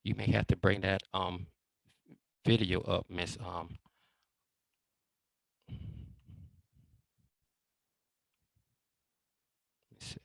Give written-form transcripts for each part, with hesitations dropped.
You may have to bring that video up, Miss. Let's see.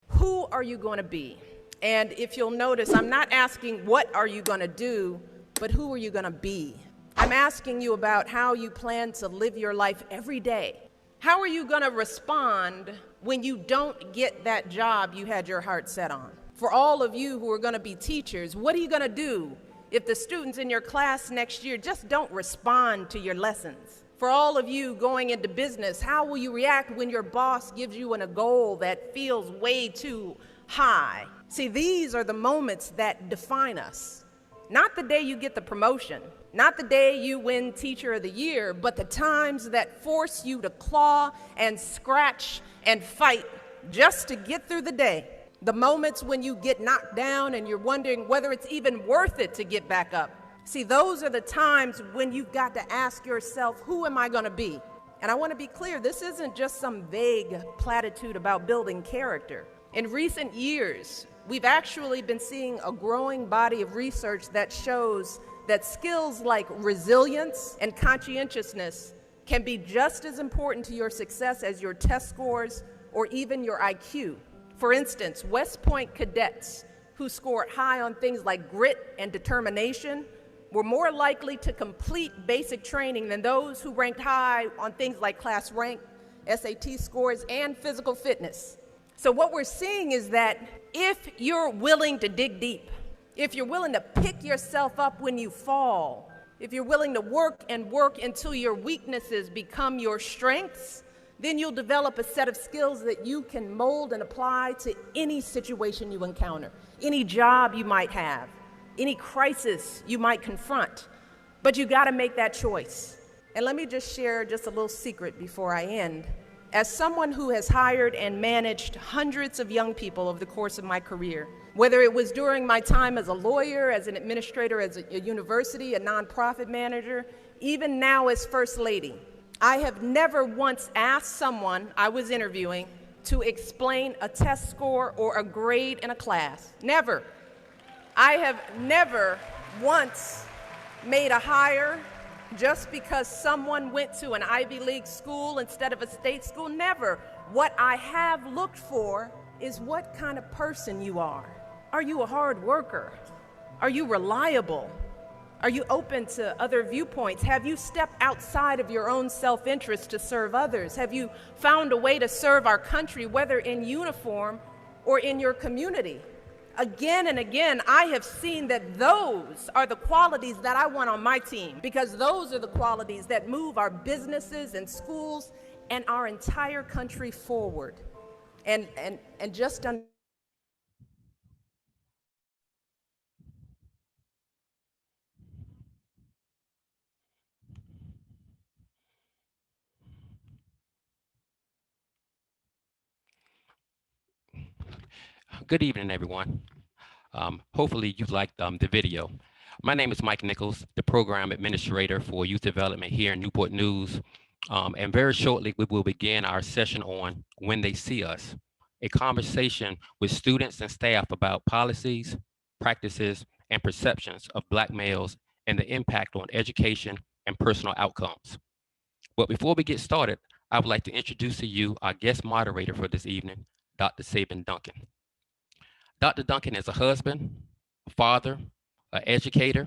Who are you going to be? And if you'll notice, I'm not asking what are you going to do, but who are you going to be? I'm asking you about how you plan to live your life every day. How are you going to respond when you don't get that job you had your heart set on? For all of you who are going to be teachers, what are you going to do if the students in your class next year just don't respond to your lessons? For all of you going into business, how will you react when your boss gives you a goal that feels way too high? See, these are the moments that define us. Not the day you get the promotion, not the day you win Teacher of the Year, but the times that force you to claw and scratch and fight just to get through the day. The moments when you get knocked down and you're wondering whether it's even worth it to get back up. See, those are the times when you've got to ask yourself, who am I going to be? And I want to be clear, this isn't just some vague platitude about building character. In recent years, we've actually been seeing a growing body of research that shows that skills like resilience and conscientiousness can be just as important to your success as your test scores or even your IQ. For instance, West Point cadets who scored high on things like grit and determination were more likely to complete basic training than those who ranked high on things like class rank, SAT scores, and physical fitness. So what we're seeing is that if you're willing to dig deep, if you're willing to pick yourself up when you fall, if you're willing to work and work until your weaknesses become your strengths, then you'll develop a set of skills that you can mold and apply to any situation you encounter, any job you might have, any crisis you might confront. But you got to make that choice. And let me just share just a little secret before I end. As someone who has hired and managed hundreds of young people over the course of my career, whether it was during my time as a lawyer, as an administrator, as a university, a nonprofit manager, even now as First Lady, I have never once asked someone I was interviewing to explain a test score or a grade in a class. Never. I have never once made a hire just because someone went to an Ivy League school instead of a state school. Never. What I have looked for is what kind of person you are. Are you a hard worker? Are you reliable? Are you open to other viewpoints? Have you stepped outside of your own self-interest to serve others? Have you found a way to serve our country, whether in uniform or in your community? Again and again, I have seen that those are the qualities that I want on my team, because those are the qualities that move our businesses and schools and our entire country forward. And just Good evening, everyone. Hopefully you liked the video. My name is Mike Nichols, the Program Administrator for Youth Development here in Newport News. And very shortly, we will begin our session on When They See Us, a conversation with students and staff about policies, practices, and perceptions of Black males and the impact on education and personal outcomes. But before we get started, I would like to introduce to you our guest moderator for this evening, Dr. Sabin Duncan. Dr. Duncan is a husband, a father, an educator,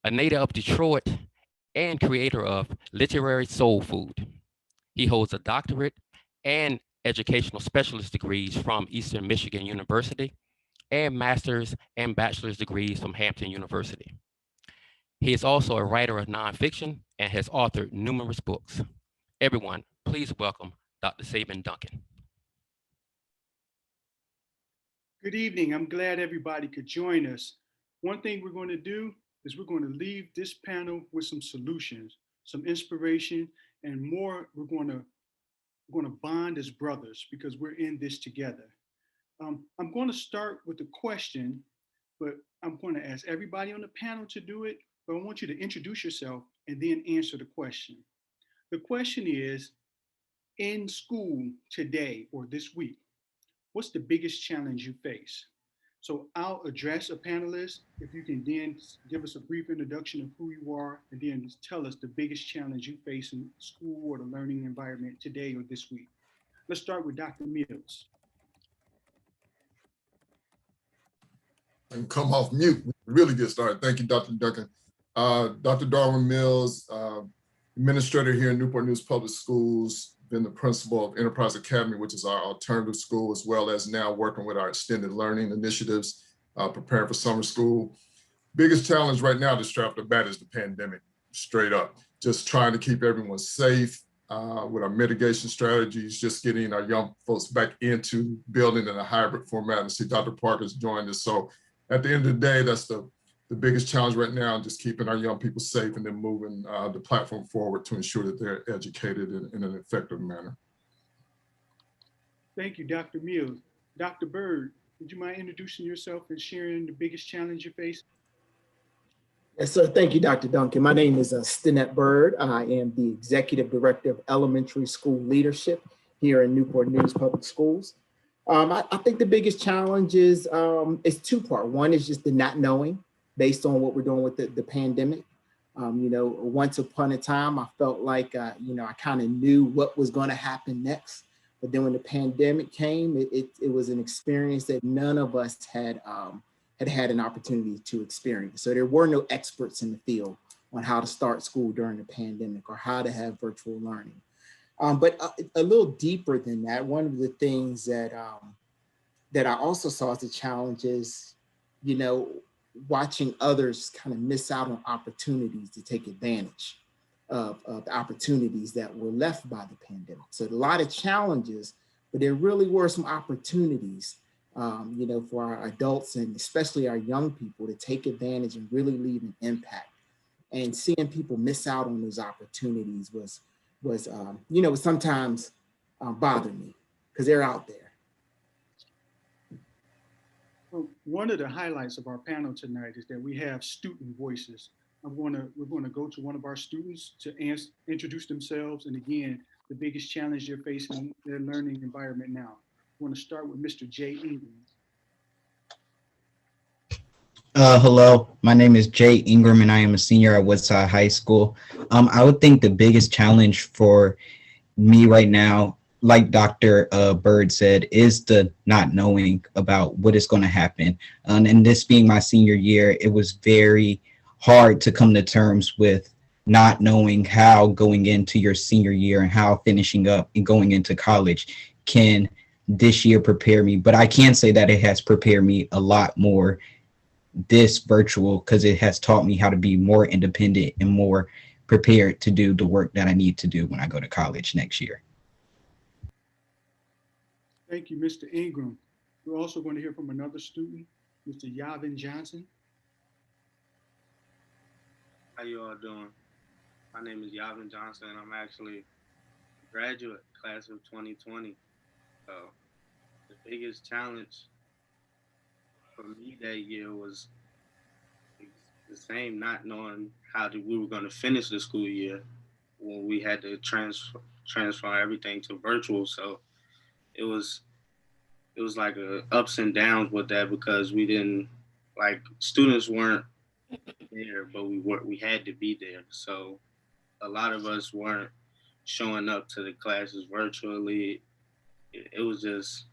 a native of Detroit, and creator of literary soul food. He holds a doctorate and educational specialist degrees from Eastern Michigan University and master's and bachelor's degrees from Hampton University. He is also a writer of nonfiction and has authored numerous books. Everyone, please welcome Dr. Sabin Duncan. Good evening. I'm glad everybody could join us. One thing we're going to do is we're going to leave this panel with some solutions, some inspiration, and more. We're going to bond as brothers because we're in this together. I'm going to start with a question, but I'm going to ask everybody on the panel to do it. But I want you to introduce yourself and then answer the question. The question is, in school today or this week, what's the biggest challenge you face? So I'll address a panelist. If you can then give us a brief introduction of who you are, and then tell us the biggest challenge you face in school or the learning environment today or this week. Let's start with Dr. Mills. And come off mute, really get started. Thank you, Dr. Duncan. Dr. Darwin Mills, administrator here in Newport News Public Schools, been the principal of Enterprise Academy, which is our alternative school, as well as now working with our extended learning initiatives, preparing for summer school. Biggest challenge right now to strap the bat is the pandemic, straight up. Just trying to keep everyone safe with our mitigation strategies, just getting our young folks back into building in a hybrid format. And see Dr. Parker's joined us. So at the end of the day, that's the biggest challenge right now, just keeping our young people safe and then moving the platform forward to ensure that they're educated in an effective manner. Thank you, Dr. Mills. Dr. Bird, would you mind introducing yourself and sharing the biggest challenge you face? Yes, sir. Thank you, Dr. Duncan. My name is Stinnett Bird. I am the Executive Director of Elementary School Leadership here in Newport News Public Schools. I think the biggest challenge is two-part. One is just the not knowing based on what we're doing with the pandemic. Once upon a time, I felt like, I kind of knew what was going to happen next. But then when the pandemic came, it was an experience that none of us had an opportunity to experience. So there were no experts in the field on how to start school during the pandemic or how to have virtual learning. But a little deeper than that, one of the things that I also saw as a challenge is, watching others kind of miss out on opportunities to take advantage of the opportunities that were left by the pandemic. So a lot of challenges, but there really were some opportunities for our adults and especially our young people to take advantage and really leave an impact. And seeing people miss out on those opportunities was sometimes bothered me because they're out there. Well, one of the highlights of our panel tonight is that we have student voices. We're going to go to one of our students to introduce themselves. And again, the biggest challenge they're facing in their learning environment now. I want to start with Mr. Jay Ingram. Hello, my name is Jay Ingram and I am a senior at Woodside High School. I would think the biggest challenge for me right now, like Dr. Bird said, is the not knowing about what is going to happen. And this being my senior year, it was very hard to come to terms with not knowing how going into your senior year and how finishing up and going into college can this year prepare me. But I can say that it has prepared me a lot more this virtual because it has taught me how to be more independent and more prepared to do the work that I need to do when I go to college next year. Thank you, Mr. Ingram. We're also going to hear from another student, Mr. Yavin Johnson. How you all doing? My name is Yavin Johnson and I'm actually a graduate class of 2020. So the biggest challenge for me that year was the same, not knowing we were going to finish the school year when we had to transfer everything to virtual. So it was like a ups and downs with that because we didn't like students weren't there, but we had to be there. So a lot of us weren't showing up to the classes virtually. It was just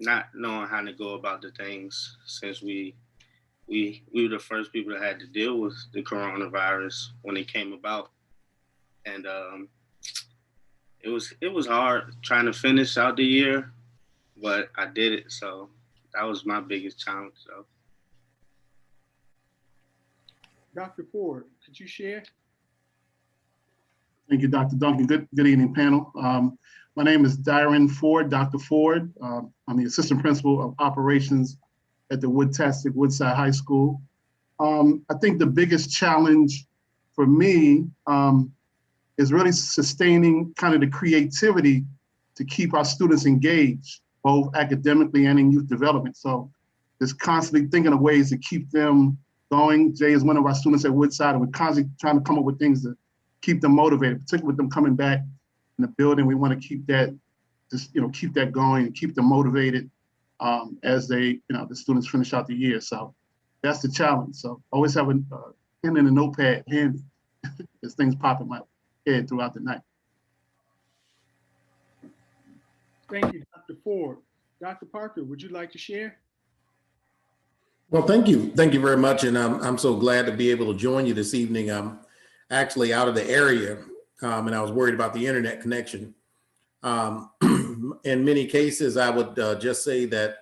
not knowing how to go about the things since we were the first people that had to deal with the coronavirus when it came about, and it was hard trying to finish out the year, but I did it. So that was my biggest challenge. So Dr. Ford, could you share? Thank you, Dr. Duncan. Good evening, panel. My name is Dyron Ford, Dr. Ford. I'm the Assistant Principal of Operations at the Woodtastic Woodside High School. I think the biggest challenge for me is really sustaining kind of the creativity to keep our students engaged, both academically and in youth development. So just constantly thinking of ways to keep them going. Jay is one of our students at Woodside, and we're constantly trying to come up with things to keep them motivated, particularly with them coming back in the building. We want to keep that, just keep that going and keep them motivated as they, the students finish out the year. So that's the challenge. So always have a pen and a notepad handy as things pop in my head throughout the night. Thank you, Dr. Ford. Dr. Parker, would you like to share? Well, thank you. Thank you very much. And I'm so glad to be able to join you this evening. I'm actually out of the area and I was worried about the internet connection. In many cases, I would just say that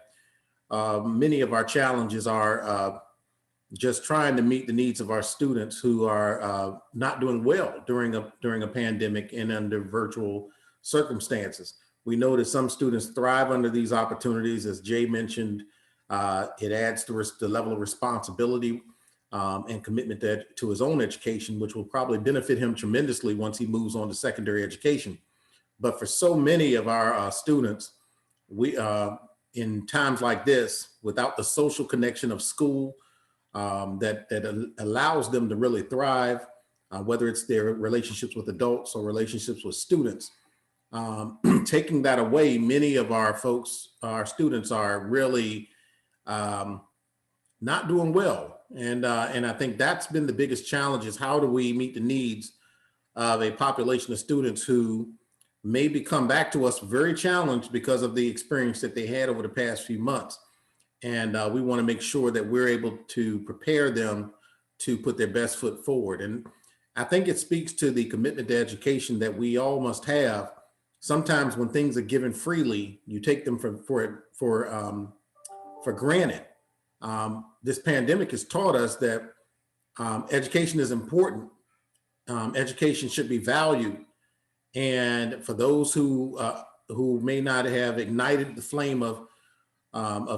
many of our challenges are just trying to meet the needs of our students who are not doing well during a pandemic and under virtual circumstances. We know that some students thrive under these opportunities. As Jay mentioned, it adds to the level of responsibility and commitment to his own education, which will probably benefit him tremendously once he moves on to secondary education. But for so many of our students, we in times like this, without the social connection of school that allows them to really thrive, whether it's their relationships with adults or relationships with students, taking that away, many of our students are really not doing well. And I think that's been the biggest challenge, is how do we meet the needs of a population of students who maybe come back to us very challenged because of the experience that they had over the past few months. And we want to make sure that we're able to prepare them to put their best foot forward. And I think it speaks to the commitment to education that we all must have. Sometimes when things are given freely, you take them for granted. This pandemic has taught us that education is important. Education should be valued. And for those who may not have ignited the flame of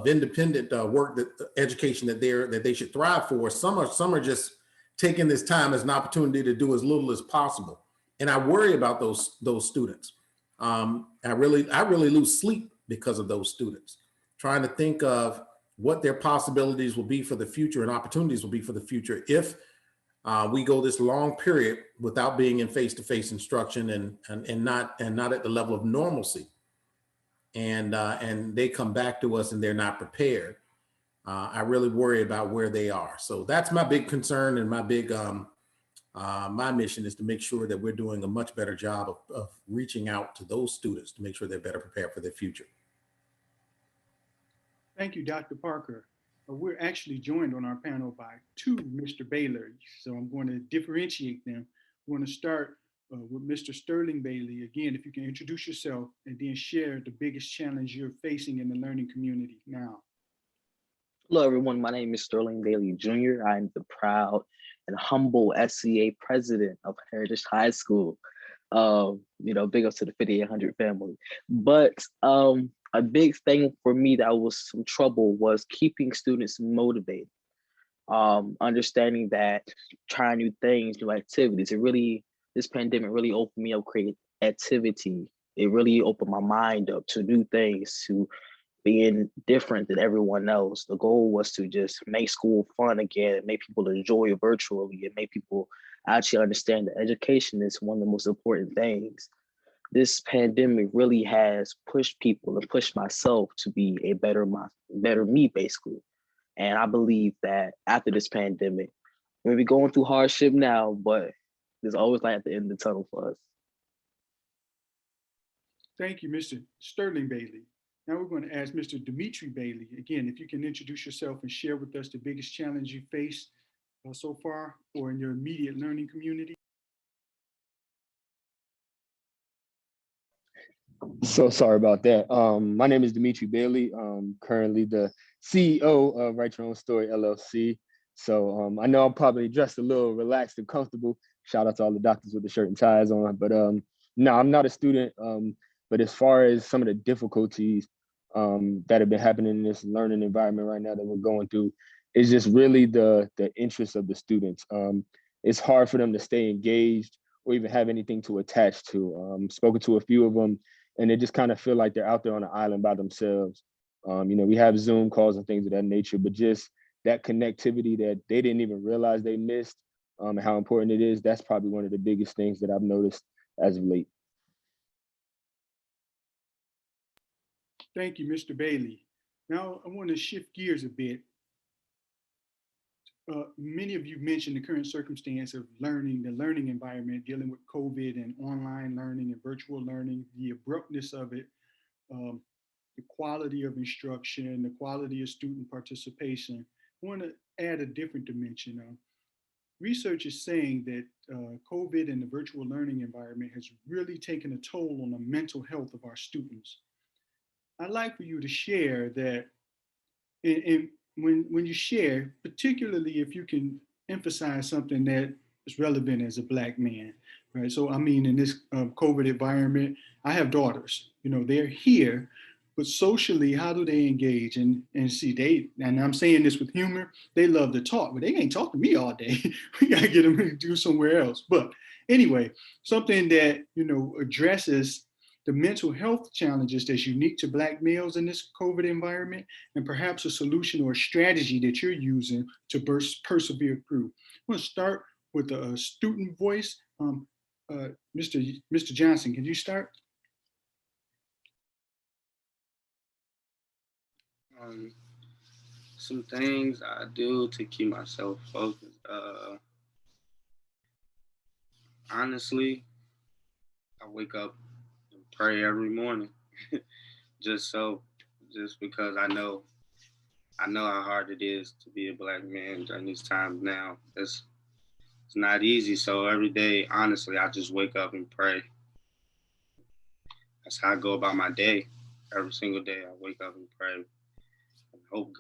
independent work, that education that they should thrive for, some are just taking this time as an opportunity to do as little as possible. And I worry about those students. I really lose sleep because of those students, trying to think of what their possibilities will be for the future and opportunities will be for the future if we go this long period without being in face-to-face instruction and not at the level of normalcy. And they come back to us and they're not prepared. I really worry about where they are. So that's my big concern, and my big my mission is to make sure that we're doing a much better job of reaching out to those students to make sure they're better prepared for their future. Thank you, Dr. Parker. We're actually joined on our panel by two Mr. Baylor, so I'm going to differentiate them. We're going to start with Mr. Sterling Bailey. Again, if you can introduce yourself and then share the biggest challenge you're facing in the learning community now. Hello, everyone. My name is Sterling Bailey Jr. I'm the proud and humble SCA president of Heritage High School. Big up to the 5800 family. But a big thing for me that was some trouble was keeping students motivated. Understanding that trying new things, new activities, this pandemic really opened me up creativity. It really opened my mind up to new things, to being different than everyone else. The goal was to just make school fun again, make people enjoy it virtually, and make people actually understand that education is one of the most important things. This pandemic really has pushed people and pushed myself to be a better me, basically. And I believe that after this pandemic, we're going through hardship now, but there's always light at the end of the tunnel for us. Thank you, Mr. Sterling Bailey. Now we're going to ask Mr. Dimitri Bailey. Again, if you can introduce yourself and share with us the biggest challenge you faced so far or in your immediate learning community. So sorry about that. My name is Dimitri Bailey. Currently the CEO of Write Your Own Story LLC. So I know I'm probably dressed a little relaxed and comfortable. Shout out to all the doctors with the shirt and ties on. But no, I'm not a student. But as far as some of the difficulties that have been happening in this learning environment right now that we're going through, is just really the interest of the students. It's hard for them to stay engaged or even have anything to attach to. Spoken to a few of them, and they just kind of feel like they're out there on an island by themselves. We have Zoom calls and things of that nature, but just that connectivity that they didn't even realize they missed, and how important it is, that's probably one of the biggest things that I've noticed as of late. Thank you, Mr. Bailey. Now I want to shift gears a bit. Many of you mentioned the current circumstance of learning, the learning environment, dealing with COVID and online learning and virtual learning, the abruptness of it, the quality of instruction, the quality of student participation. I want to add a different dimension. Research is saying that COVID and the virtual learning environment has really taken a toll on the mental health of our students. I'd like for you to share that, and when you share, particularly if you can emphasize something that is relevant as a Black man, right? So, I mean, in this COVID environment, I have daughters, they're here, but socially, how do they engage? And see, and I'm saying this with humor, they love to talk, but they ain't talk to me all day. We got to get them to do somewhere else. But anyway, something that, addresses the mental health challenges that's unique to Black males in this COVID environment, and perhaps a solution or a strategy that you're using to persevere through. I want to start with a student voice. Mr. Johnson, can you start? Some things I do to keep myself focused. Honestly, I wake up and pray every morning, just because I know how hard it is to be a Black man during these times now. It's not easy. So every day, honestly, I just wake up and pray. That's how I go about my day. Every single day, I wake up and pray. And hope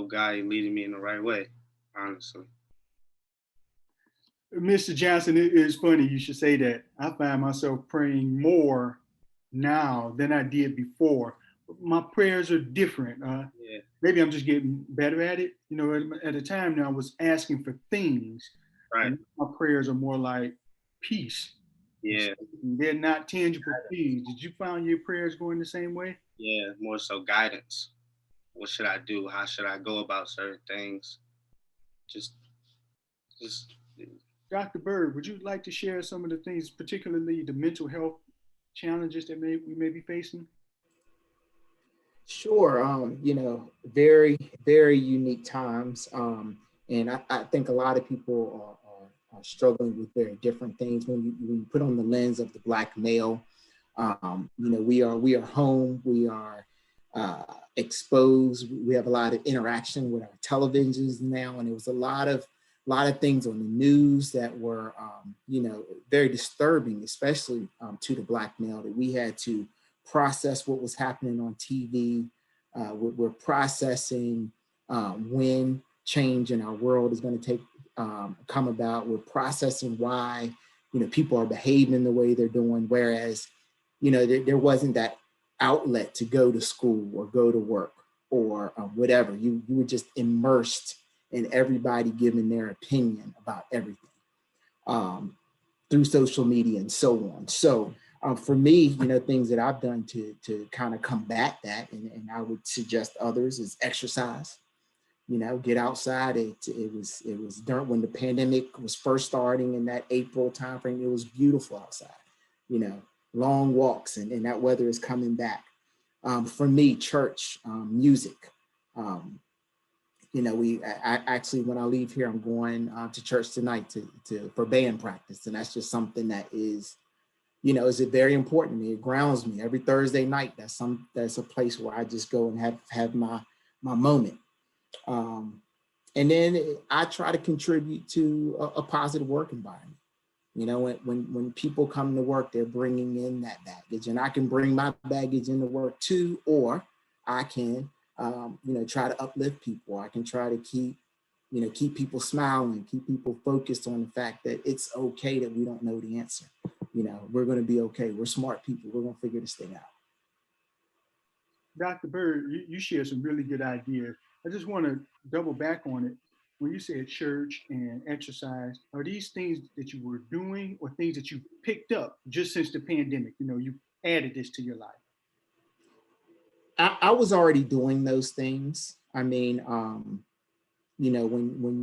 God is leading me in the right way, honestly. Mr. Johnson, it is funny you should say that. I find myself praying more now than I did before. My prayers are different. Yeah. Maybe I'm just getting better at it. At a time now, I was asking for things. Right. My prayers are more like peace. Yeah. They're not tangible things. Did you find your prayers going the same way? Yeah, more so guidance. What should I do? How should I go about certain things? Just. Dr. Bird, would you like to share some of the things, particularly the mental health challenges that we may be facing? Sure. Very, very unique times. And I think a lot of people are struggling with very different things when you put on the lens of the Black male. We are home, we are exposed, we have a lot of interaction with our televisions now, and there was a lot of things on the news that were, very disturbing, especially to the Black male, that we had to process what was happening on TV. We're processing when change in our world is going to come about. We're processing why, people are behaving the way they're doing, whereas, there wasn't that outlet to go to school or go to work or whatever. You were just immersed in everybody giving their opinion about everything through social media and so on. So For me, things that I've done to kind of combat that, and I would suggest others, is exercise. Get outside. It was during when the pandemic was first starting in that April timeframe. It was beautiful outside. Long walks, and that weather is coming back. For me, church, music. I actually, when I leave here, I'm going to church tonight for band practice, and that's just something that is very important to me. It grounds me every Thursday night. That's a place where I just go and have my moment. And then I try to contribute to a positive work environment. When people come to work, they're bringing in that baggage, and I can bring my baggage into work too, or I can, try to uplift people. I can try to keep people smiling, keep people focused on the fact that it's okay that we don't know the answer. We're going to be okay. We're smart people. We're going to figure this thing out. Dr. Bird, you shared some really good ideas. I just want to double back on it. When you said church and exercise, are these things that you were doing or things that you picked up just since the pandemic? You added this to your life. I was already doing those things. I mean, when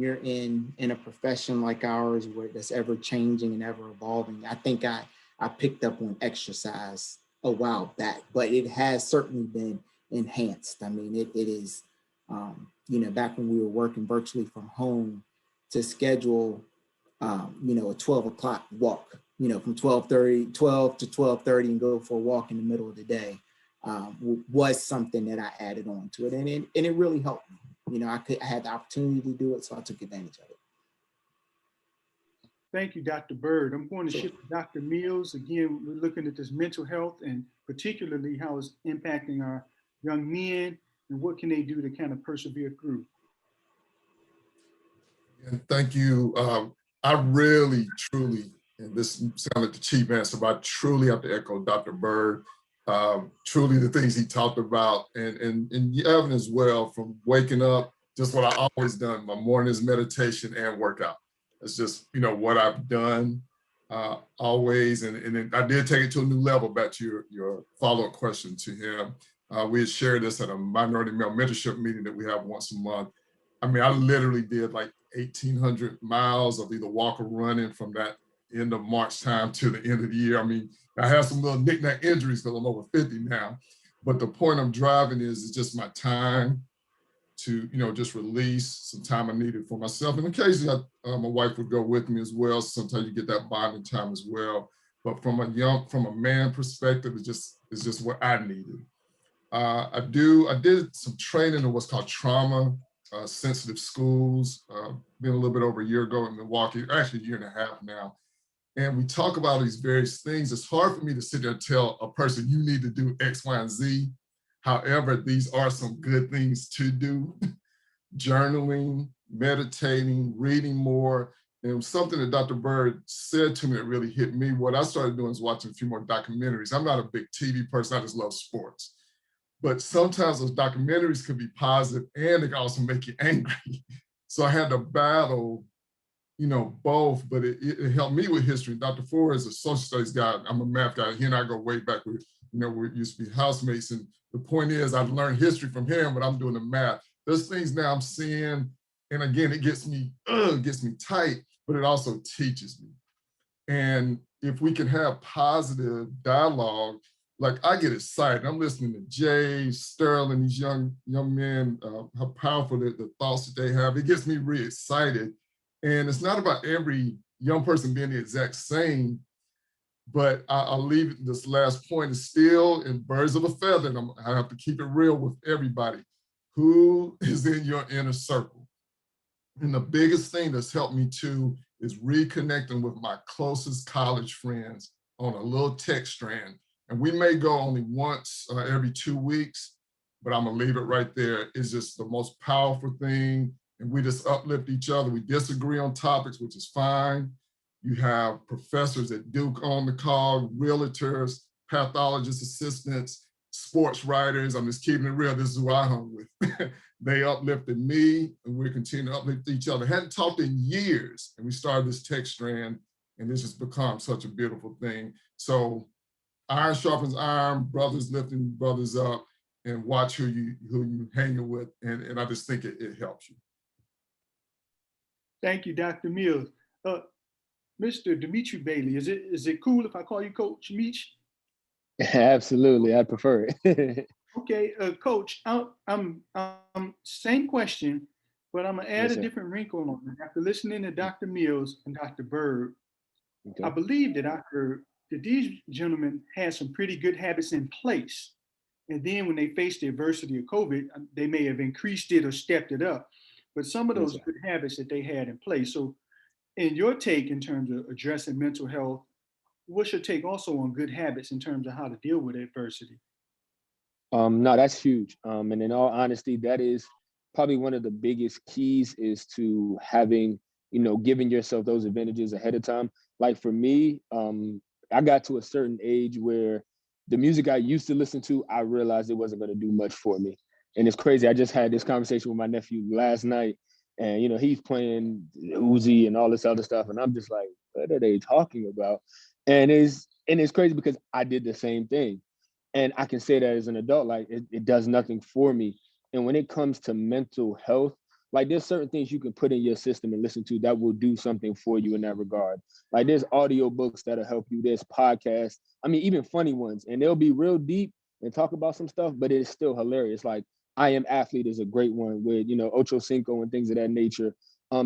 you're in a profession like ours where that's ever changing and ever evolving, I think I picked up on exercise a while back, but it has certainly been enhanced. I mean, it is, back when we were working virtually from home, to schedule, a 12 o'clock walk, from 12 to 12:30 and go for a walk in the middle of the day, was something that I added on to it. And it really helped me. I had the opportunity to do it, so I took advantage of it. Thank you, Dr. Bird. I'm going to shift to Dr. Mills. Again, we're looking at this mental health and particularly how it's impacting our young men and what can they do to kind of persevere through. And thank you. I really, truly, and this sounds like the cheap answer, but I truly have to echo Dr. Bird. Truly the things he talked about, and Evan as well, from waking up, just what I always done, my mornings meditation and workout. It's just, what I've done always. And I did take it to a new level, back to your follow-up question to him. We had shared this at a minority male mentorship meeting that we have once a month. I mean, I literally did like 1,800 miles of either walk or running from that end of March time to the end of the year. I mean, I have some little knick-knack injuries because I'm over 50 now. But the point I'm driving is just my time to, just release some time I needed for myself. And occasionally my wife would go with me as well. Sometimes you get that bonding time as well. But from a man perspective, it's just what I needed. I did some training in what's called trauma sensitive schools, been a little bit over a year ago in Milwaukee, actually a year and a half now. And we talk about these various things. It's hard for me to sit there and tell a person, you need to do X, Y, and Z. However, these are some good things to do. Journaling, meditating, reading more. And something that Dr. Bird said to me that really hit me, what I started doing is watching a few more documentaries. I'm not a big TV person, I just love sports. But sometimes those documentaries can be positive and they can also make you angry. So I had to battle, both, but it helped me with history. Dr. Ford is a social studies guy. I'm a math guy. He and I go way back with, we used to be housemates. And the point is I've learned history from him, but I'm doing the math. There's things now I'm seeing, and again, it gets me tight, but it also teaches me. And if we can have positive dialogue, like I get excited. I'm listening to Jay, Sterling, these young men, how powerful the thoughts that they have. It gets me really excited. And it's not about every young person being the exact same, but I'll leave this last point is still in birds of a feather. And I have to keep it real with everybody. Who is in your inner circle? And the biggest thing that's helped me too is reconnecting with my closest college friends on a little text strand. And we may go only once every 2 weeks, but I'm gonna leave it right there. It's just the most powerful thing. And we just uplift each other. We disagree on topics, which is fine. You have professors at Duke on the call, realtors, pathologist assistants, sports writers. I'm just keeping it real. This is who I hung with. They uplifted me, and we're continuing to uplift each other. Hadn't talked in years, and we started this text strand, and this has become such a beautiful thing. So iron sharpens iron, brothers lifting brothers up, and watch who you hanging with. And I just think it helps you. Thank you, Dr. Mills. Mr. Dimitri Bailey, is it cool if I call you Coach Meach? Absolutely, I prefer it. Okay, Coach, I'm same question, but I'm gonna add Yes, a sir. different wrinkle on it. After listening to Dr. Mills and Dr. Byrd, I Okay. believe that these gentlemen had some pretty good habits in place. And then when they faced the adversity of COVID, they may have increased it or stepped it up. But some of Yes, those sir. good habits that they had in place. So, in your take in terms of addressing mental health, what's your take also on good habits in terms of how to deal with adversity? No, that's huge. And in all honesty, that is probably one of the biggest keys is to having, giving yourself those advantages ahead of time. Like for me, I got to a certain age where the music I used to listen to, I realized it wasn't going to do much for me. And it's crazy. I just had this conversation with my nephew last night, and he's playing Uzi and all this other stuff, and I'm just like, what are they talking about? And it's crazy because I did the same thing. And I can say that as an adult, like it does nothing for me. And when it comes to mental health, like there's certain things you can put in your system and listen to that will do something for you in that regard. Like there's audio books that'll help you. There's podcasts. I mean, even funny ones, and they'll be real deep and talk about some stuff, but it's still hilarious. Like I Am Athlete is a great one with Ocho Cinco and things of that nature.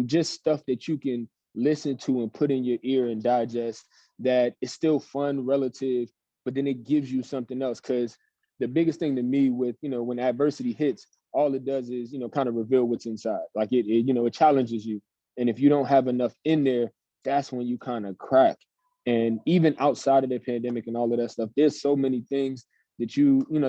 Just stuff that you can listen to and put in your ear and digest that is still fun relative, but then it gives you something else. Because the biggest thing to me with when adversity hits, all it does is kind of reveal what's inside. Like it challenges you, and if you don't have enough in there, that's when you kind of crack. And even outside of the pandemic and all of that stuff, there's so many things that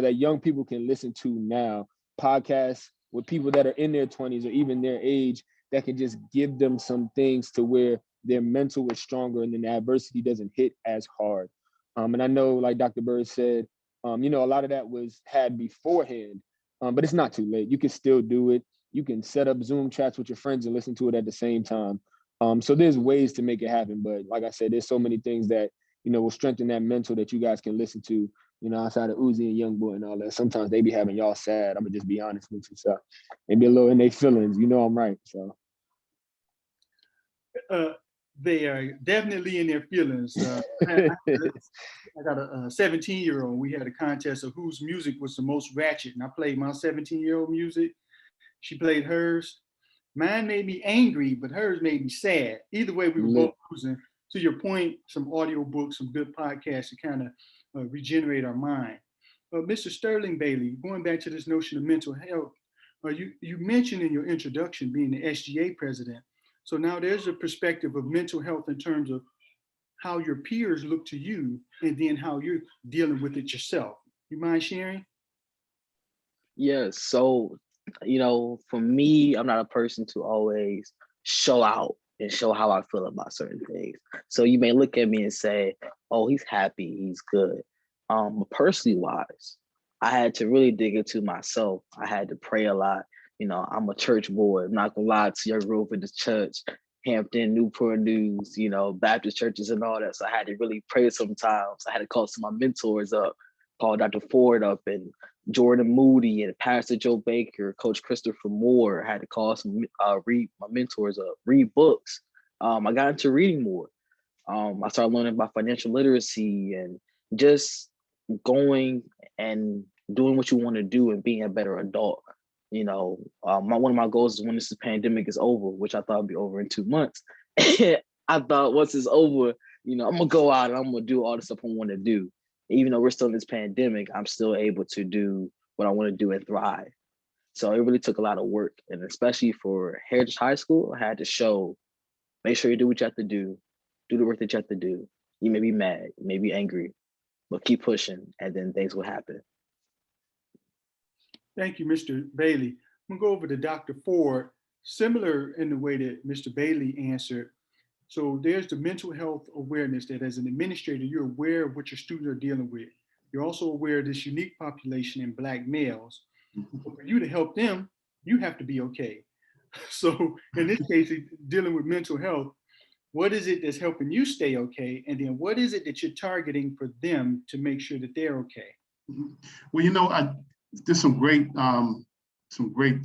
that young people can listen to now, podcasts with people that are in their 20s or even their age, that can just give them some things to where their mental is stronger and then the adversity doesn't hit as hard. And I know, like Dr. Bird said, a lot of that was had beforehand, but it's not too late. You can still do it. You can set up Zoom chats with your friends and listen to it at the same time. So there's ways to make it happen. But like I said, there's so many things that, will strengthen that mental that you guys can listen to, outside of Uzi and Youngboy and all that. Sometimes they be having y'all sad. I'm gonna just be honest with you. So they be a little in their feelings. I'm right. So Uh, they are definitely in their feelings. I got a 17-year-old. We had a contest of whose music was the most ratchet, and I played my 17-year-old music. She played hers. Mine made me angry, but hers made me sad. Either way, we were both lit. losing. To your point, some audio books, some good podcasts to kind of regenerate our mind. Mr. Sterling Bailey, going back to this notion of mental health, you mentioned in your introduction being the SGA president. So now there's a perspective of mental health in terms of how your peers look to you and then how you're dealing with it yourself. You mind sharing? Yeah, so for me, I'm not a person to always show out and show how I feel about certain things. So you may look at me and say, "Oh, he's happy, he's good." But personally wise, I had to really dig into myself. I had to pray a lot. I'm a church boy. I'm not gonna lie to you. I grew up in the church, Hampton, Newport News, Baptist churches and all that. So I had to really pray sometimes. I had to call some of my mentors up, call Dr. Ford up and Jordan Moody and Pastor Joe Baker, Coach Christopher Moore. I had to call some read my mentors up, read books. I got into reading more. I started learning about financial literacy and just going and doing what you want to do and being a better adult. One of my goals is when this pandemic is over, which I thought would be over in 2 months. I thought once it's over, I'm gonna go out and I'm gonna do all the stuff I want to do. Even though we're still in this pandemic, I'm still able to do what I want to do and thrive. So it really took a lot of work, and especially for Heritage High School, I had to show, make sure you do what you have to do the work that you have to do. You may be mad, you may be angry, but keep pushing, and then things will happen. Thank you, Mr. Bailey. I'm gonna go over to Dr. Ford, similar in the way that Mr. Bailey answered. So there's the mental health awareness that as an administrator, you're aware of what your students are dealing with. You're also aware of this unique population in Black males. But for you to help them, you have to be okay. So in this case, dealing with mental health, What is it that's helping you stay okay? And then what is it that you're targeting for them to make sure that they're okay? Well, I did some great,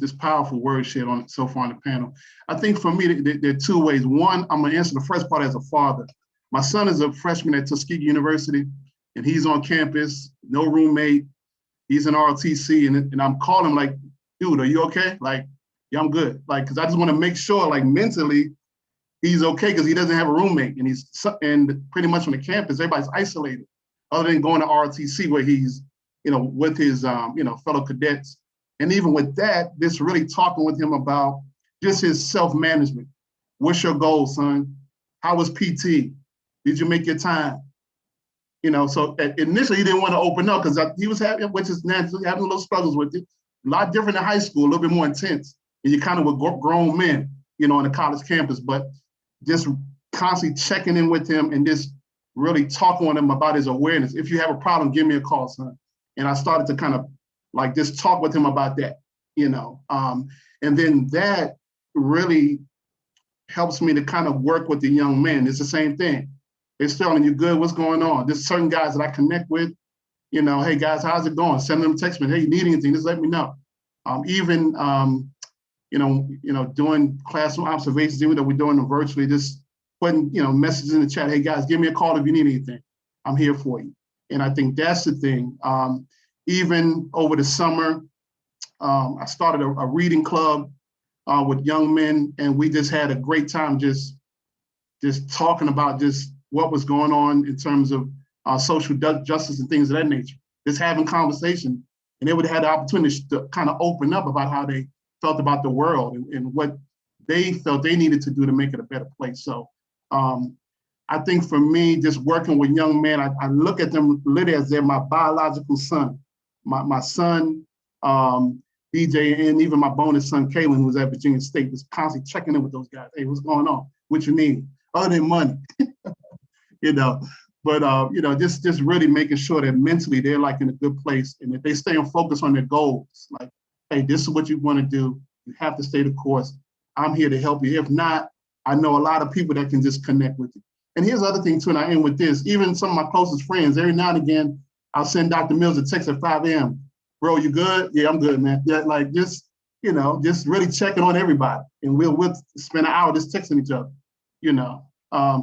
just powerful words shared on so far on the panel. I think for me, there are two ways. One, I'm gonna answer the first part as a father. My son is a freshman at Tuskegee University, and he's on campus, no roommate. He's in ROTC, and I'm calling him like, dude, are you okay? Like, yeah, I'm good. Like, because I just want to make sure, like, mentally, he's okay because he doesn't have a roommate, and pretty much on the campus, everybody's isolated, other than going to ROTC where he's, with his, fellow cadets. And even with that, just really talking with him about just his self-management. What's your goal, son? How was PT? Did you make your time? So initially he didn't want to open up because he was having, which is naturally having a little struggles with it. A lot different in high school, a little bit more intense. And you kind of with grown men, on the college campus, but just constantly checking in with him and just really talking with him about his awareness. If you have a problem, give me a call, son. And I started to kind of like just talk with him about that, and then that really helps me to kind of work with the young men. It's the same thing. They're telling you, good, what's going on? There's certain guys that I connect with, hey guys, how's it going? Send them a text, hey, you need anything, just let me know. Even doing classroom observations, even though we're doing them virtually, just putting, messages in the chat, hey guys, give me a call if you need anything. I'm here for you. And I think that's the thing. Even over the summer, I started a reading club with young men, and we just had a great time just talking about just what was going on in terms of social justice and things of that nature. Just having conversation, and they would have had the opportunity to kind of open up about how they felt about the world and what they felt they needed to do to make it a better place. So I think for me, just working with young men, I look at them literally as they're my biological son. My son, DJ, and even my bonus son, Kalen, who's at Virginia State, just constantly checking in with those guys. Hey, what's going on? What you need? Other than money, But just really making sure that mentally they're like in a good place, and if they stay and focus on their goals, like, hey, this is what you want to do. You have to stay the course. I'm here to help you. If not, I know a lot of people that can just connect with you. And here's the other thing too, and I end with this. Even some of my closest friends, every now and again, I'll send Dr. Mills a text at 5 a.m. Bro, you good? Yeah, I'm good, man. Yeah, like just really checking on everybody, and we'll spend an hour just texting each other.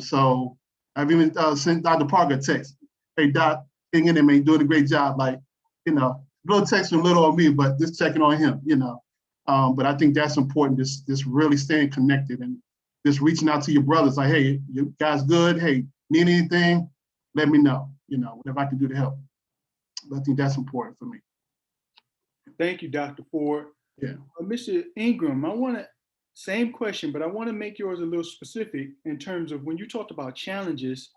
So I've even sent Dr. Parker a text. Hey, Doc, hang in there, man, doing a great job. Like, little text from little on me, but just checking on him. But I think that's important. Just really staying connected and just reaching out to your brothers. Like, hey, you guys good? Hey, need anything? Let me know. Whatever I can do to help. But I think that's important for me. Thank you, Dr. Ford. Yeah. Mr. Ingram, same question, but I want to make yours a little specific in terms of when you talked about challenges.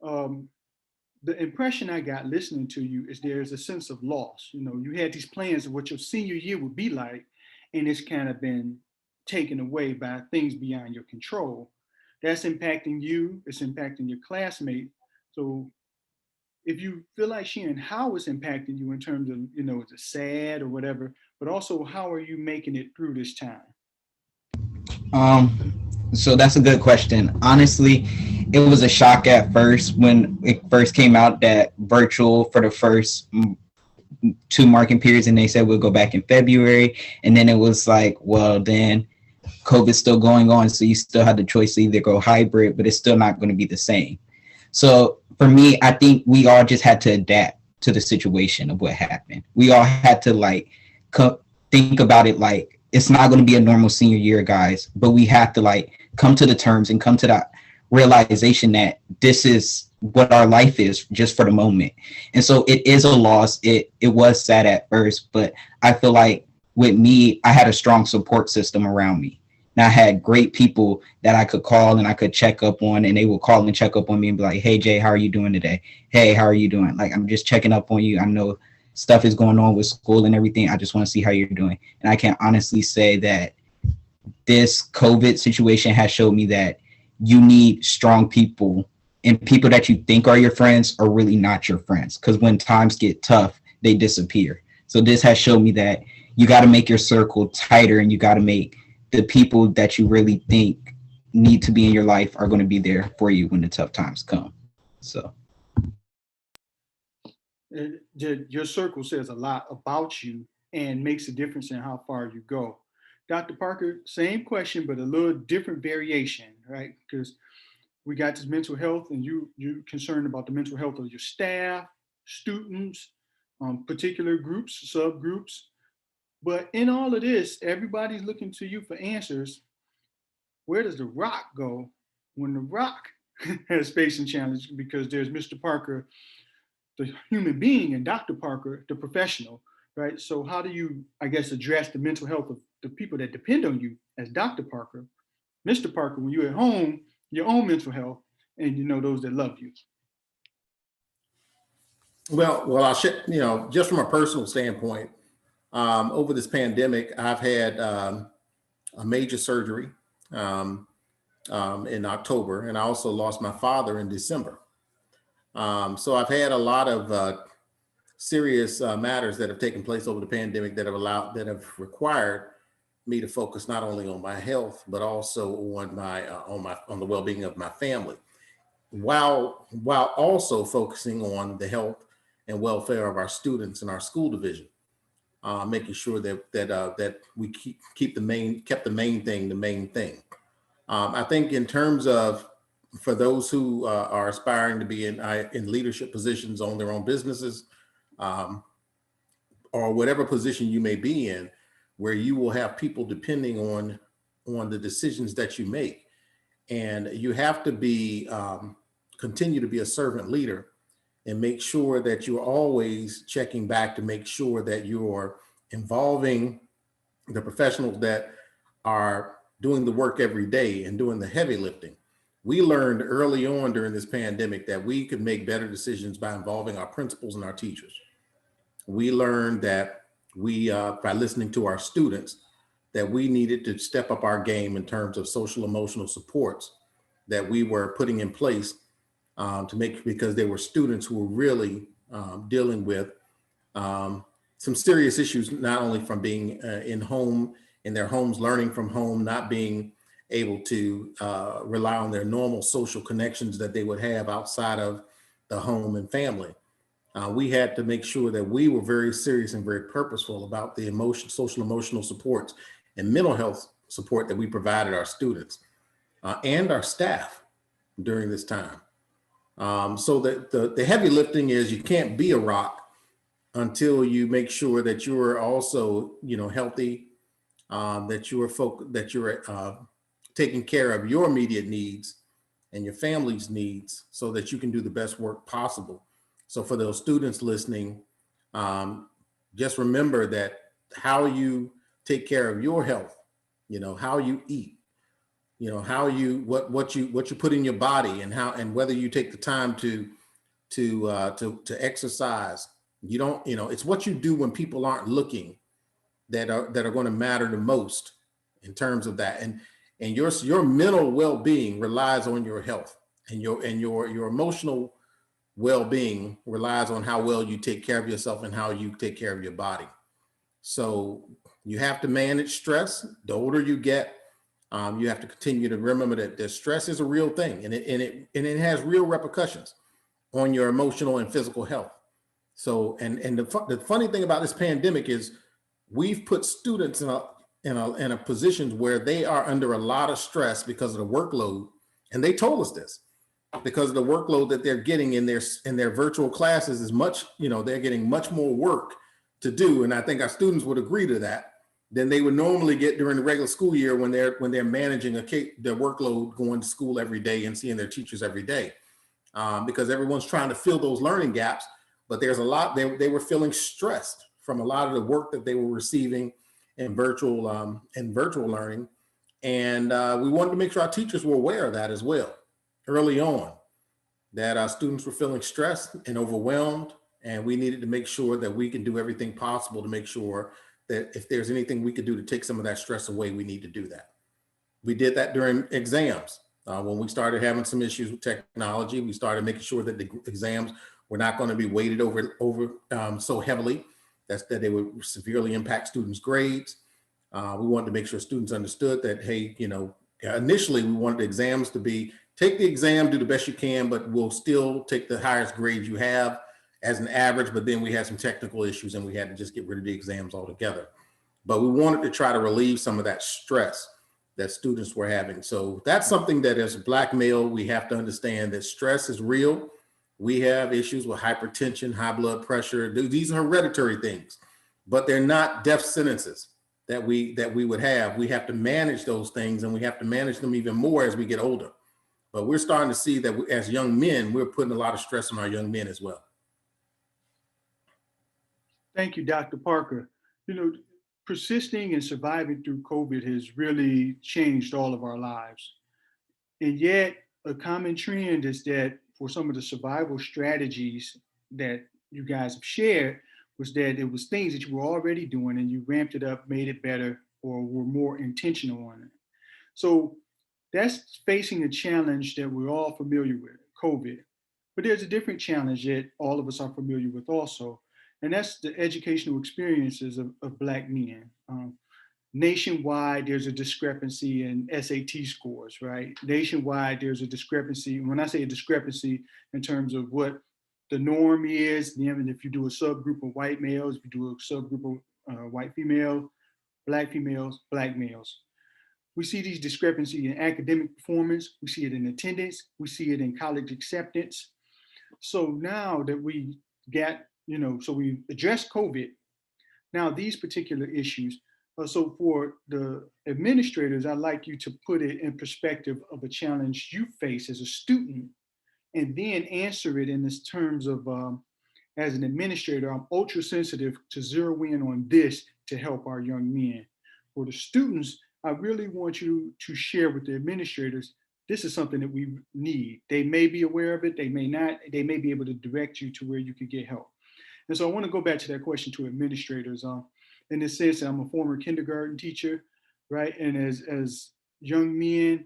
The impression I got listening to you is there's a sense of loss. You had these plans of what your senior year would be like, and it's kind of been taken away by things beyond your control. That's impacting you, it's impacting your classmates. So if you feel like sharing how it's impacting you in terms of, is it sad or whatever, but also how are you making it through this time? So that's a good question. Honestly, it was a shock at first when it first came out that virtual for the first 2 marking periods, and they said we'll go back in February. And then it was like, well, then COVID's still going on, so you still have the choice to either go hybrid, but it's still not going to be the same. So for me, I think we all just had to adapt to the situation of what happened. We all had to think about it like it's not going to be a normal senior year, guys, but we have to come to the terms and come to that realization that this is what our life is just for the moment. And so it is a loss. It was sad at first, but I feel like with me, I had a strong support system around me. And I had great people that I could call and I could check up on, and they would call and check up on me and be like, hey, Jay, how are you doing today? Hey, how are you doing? Like, I'm just checking up on you. I know stuff is going on with school and everything. I just want to see how you're doing. And I can honestly say that this COVID situation has showed me that you need strong people, and people that you think are your friends are really not your friends, because when times get tough, they disappear. So this has showed me that you got to make your circle tighter, and you got to make the people that you really think need to be in your life are going to be there for you when the tough times come. So Your circle says a lot about you and makes a difference in how far you go. Dr. Parker, same question, but a little different variation, right? Because we got this mental health, and you concerned about the mental health of your staff, students, particular groups, subgroups. But in all of this, everybody's looking to you for answers. Where does the rock go when the rock has facing challenge? Because there's Mr. Parker, the human being, and Dr. Parker, the professional, right? So how do you, I guess, address the mental health of the people that depend on you as Dr. Parker, Mr. Parker, when you're at home, your own mental health, and those that love you? Well, I'll share, just from a personal standpoint, over this pandemic, I've had a major surgery in October, and I also lost my father in December. So I've had a lot of serious matters that have taken place over the pandemic that have required me to focus not only on my health but also on on the well-being of my family, while also focusing on the health and welfare of our students in our school division, making sure that we kept the main thing the main thing. I think in terms of, for those who are aspiring to be in leadership positions on their own businesses, or whatever position you may be in, where you will have people depending on the decisions that you make, and you have to be continue to be a servant leader and make sure that you're always checking back to make sure that you're involving the professionals that are doing the work every day and doing the heavy lifting. We learned early on during this pandemic that we could make better decisions by involving our principals and our teachers. We learned that by listening to our students, that we needed to step up our game in terms of social emotional supports that we were putting in place because there were students who were really dealing with some serious issues, not only from being in their homes, learning from home, not being able to rely on their normal social connections that they would have outside of the home and family. We had to make sure that we were very serious and very purposeful about the social emotional supports and mental health support that we provided our students and our staff during this time. So that the heavy lifting is, you can't be a rock until you make sure that you're also, healthy, that you're taking care of your immediate needs and your family's needs so that you can do the best work possible. So for those students listening, just remember that how you take care of your health, how you eat, how you what you put in your body, and whether you take the time to exercise. It's what you do when people aren't looking that are going to matter the most in terms of that. And your mental well-being relies on your health, and your emotional well-being relies on how well you take care of yourself and how you take care of your body. So you have to manage stress. The older you get, you have to continue to remember that stress is a real thing, and it has real repercussions on your emotional and physical health. So, and the funny thing about this pandemic is we've put students in a positions where they are under a lot of stress because of the workload, and they told us this, because of the workload that they're getting in their virtual classes is much, they're getting much more work to do, and I think our students would agree to that, than they would normally get during the regular school year when they're managing their workload, going to school every day and seeing their teachers every day, because everyone's trying to fill those learning gaps. But there's a lot, they were feeling stressed from a lot of the work that they were receiving in virtual learning. And we wanted to make sure our teachers were aware of that as well early on, that our students were feeling stressed and overwhelmed. And we needed to make sure that we can do everything possible to make sure that if there's anything we could do to take some of that stress away, we need to do that. We did that during exams. When we started having some issues with technology, we started making sure that the exams were not going to be weighted over so heavily that they would severely impact students' grades. We wanted to make sure students understood that, hey, Initially, we wanted the exams to be, take the exam, do the best you can, but we'll still take the highest grades you have as an average. But then we had some technical issues and we had to just get rid of the exams altogether. But we wanted to try to relieve some of that stress that students were having. So that's something that as a Black male, we have to understand that stress is real. We have issues with hypertension, high blood pressure. These are hereditary things, but they're not death sentences that we would have. We have to manage those things, and we have to manage them even more as we get older. But we're starting to see that as young men, we're putting a lot of stress on our young men as well. Thank you, Dr. Parker. You know, persisting and surviving through COVID has really changed all of our lives. And yet, a common trend is that for some of the survival strategies that you guys have shared, was that it was things that you were already doing and you ramped it up, made it better, or were more intentional on it. So that's facing a challenge that we're all familiar with, COVID. But there's a different challenge that all of us are familiar with also, and that's the educational experiences of Black men. Nationwide, there's a discrepancy in SAT scores, right? Nationwide, there's a discrepancy. And when I say a discrepancy in terms of what the norm is, and if you do a subgroup of white males, if you do a subgroup of white females, Black males, we see these discrepancies in academic performance, we see it in attendance, we see it in college acceptance. So now that we got, so we addressed COVID, now these particular issues. So for the administrators, I'd like you to put it in perspective of a challenge you face as a student, and then answer it in this terms of, as an administrator, I'm ultra sensitive to zero in on this to help our young men. For the students, I really want you to share with the administrators, this is something that we need. They may be aware of it, they may not, they may be able to direct you to where you could get help. And so I want to go back to that question to administrators. In the sense that I'm a former kindergarten teacher, right? And as young men,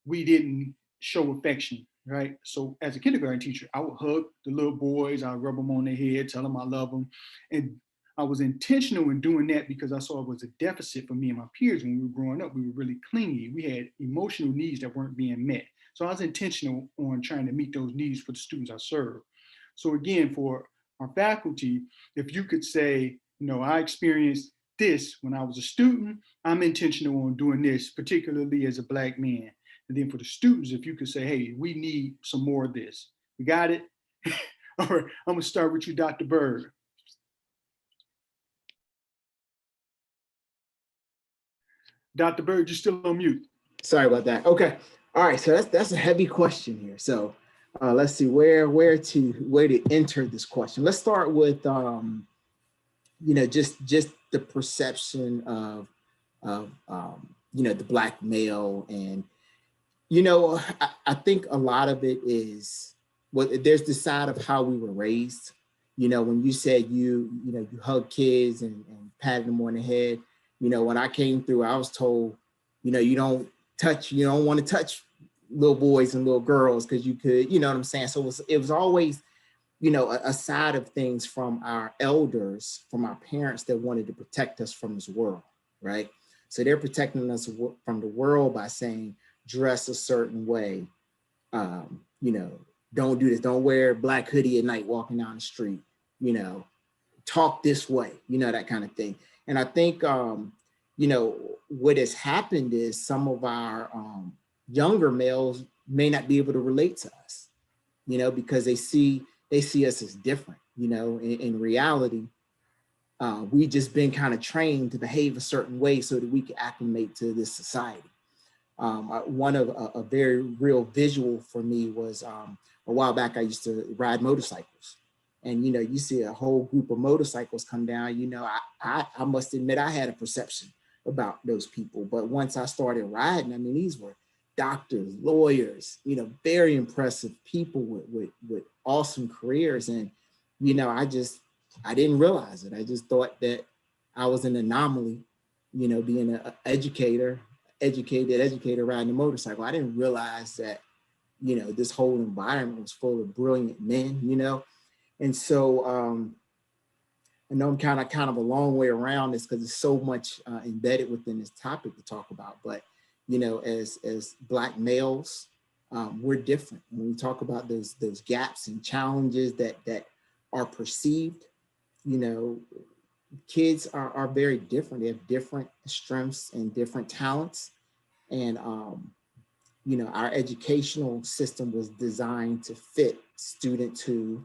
we didn't show affection, right? So as a kindergarten teacher, I would hug the little boys, I would rub them on their head, tell them I love them. And I was intentional in doing that because I saw it was a deficit for me and my peers when we were growing up. We were really clingy. We had emotional needs that weren't being met. So I was intentional on trying to meet those needs for the students I serve. So again, for our faculty, if you could say, I experienced this when I was a student, I'm intentional on doing this, particularly as a Black man. And then for the students, if you could say, hey, we need some more of this. We got it? All right, I'm gonna start with you, Dr. Bird. Dr. Bird, you're still on mute. Sorry about that. Okay. All right. So that's a heavy question here. So let's see where to enter this question. Let's start with just the perception of the Black male. And I think a lot of it is there's the side of how we were raised. When you said you hug kids and patted them on the head, when I came through, I was told, you don't want to touch little boys and little girls because you could, what I'm saying? So it was always, a side of things from our elders, from our parents that wanted to protect us from this world, right? So they're protecting us from the world by saying, dress a certain way, don't do this, don't wear a Black hoodie at night walking down the street, talk this way, that kind of thing. And I think, what has happened is some of our younger males may not be able to relate to us, because they see us as different, in reality. We just been kind of trained to behave a certain way so that we can acclimate to this society. One of a very real visual for me was a while back, I used to ride motorcycles. And, you see a whole group of motorcycles come down, I must admit I had a perception about those people. But once I started riding, I mean, these were doctors, lawyers, very impressive people with awesome careers. And, I didn't realize it. I just thought that I was an anomaly, being an educated riding a motorcycle. I didn't realize that, this whole environment was full of brilliant men, And so I know I'm kind of a long way around this because there's so much embedded within this topic to talk about. But, as Black males, we're different. When we talk about those gaps and challenges that are perceived, kids are very different. They have different strengths and different talents. And, our educational system was designed to fit students who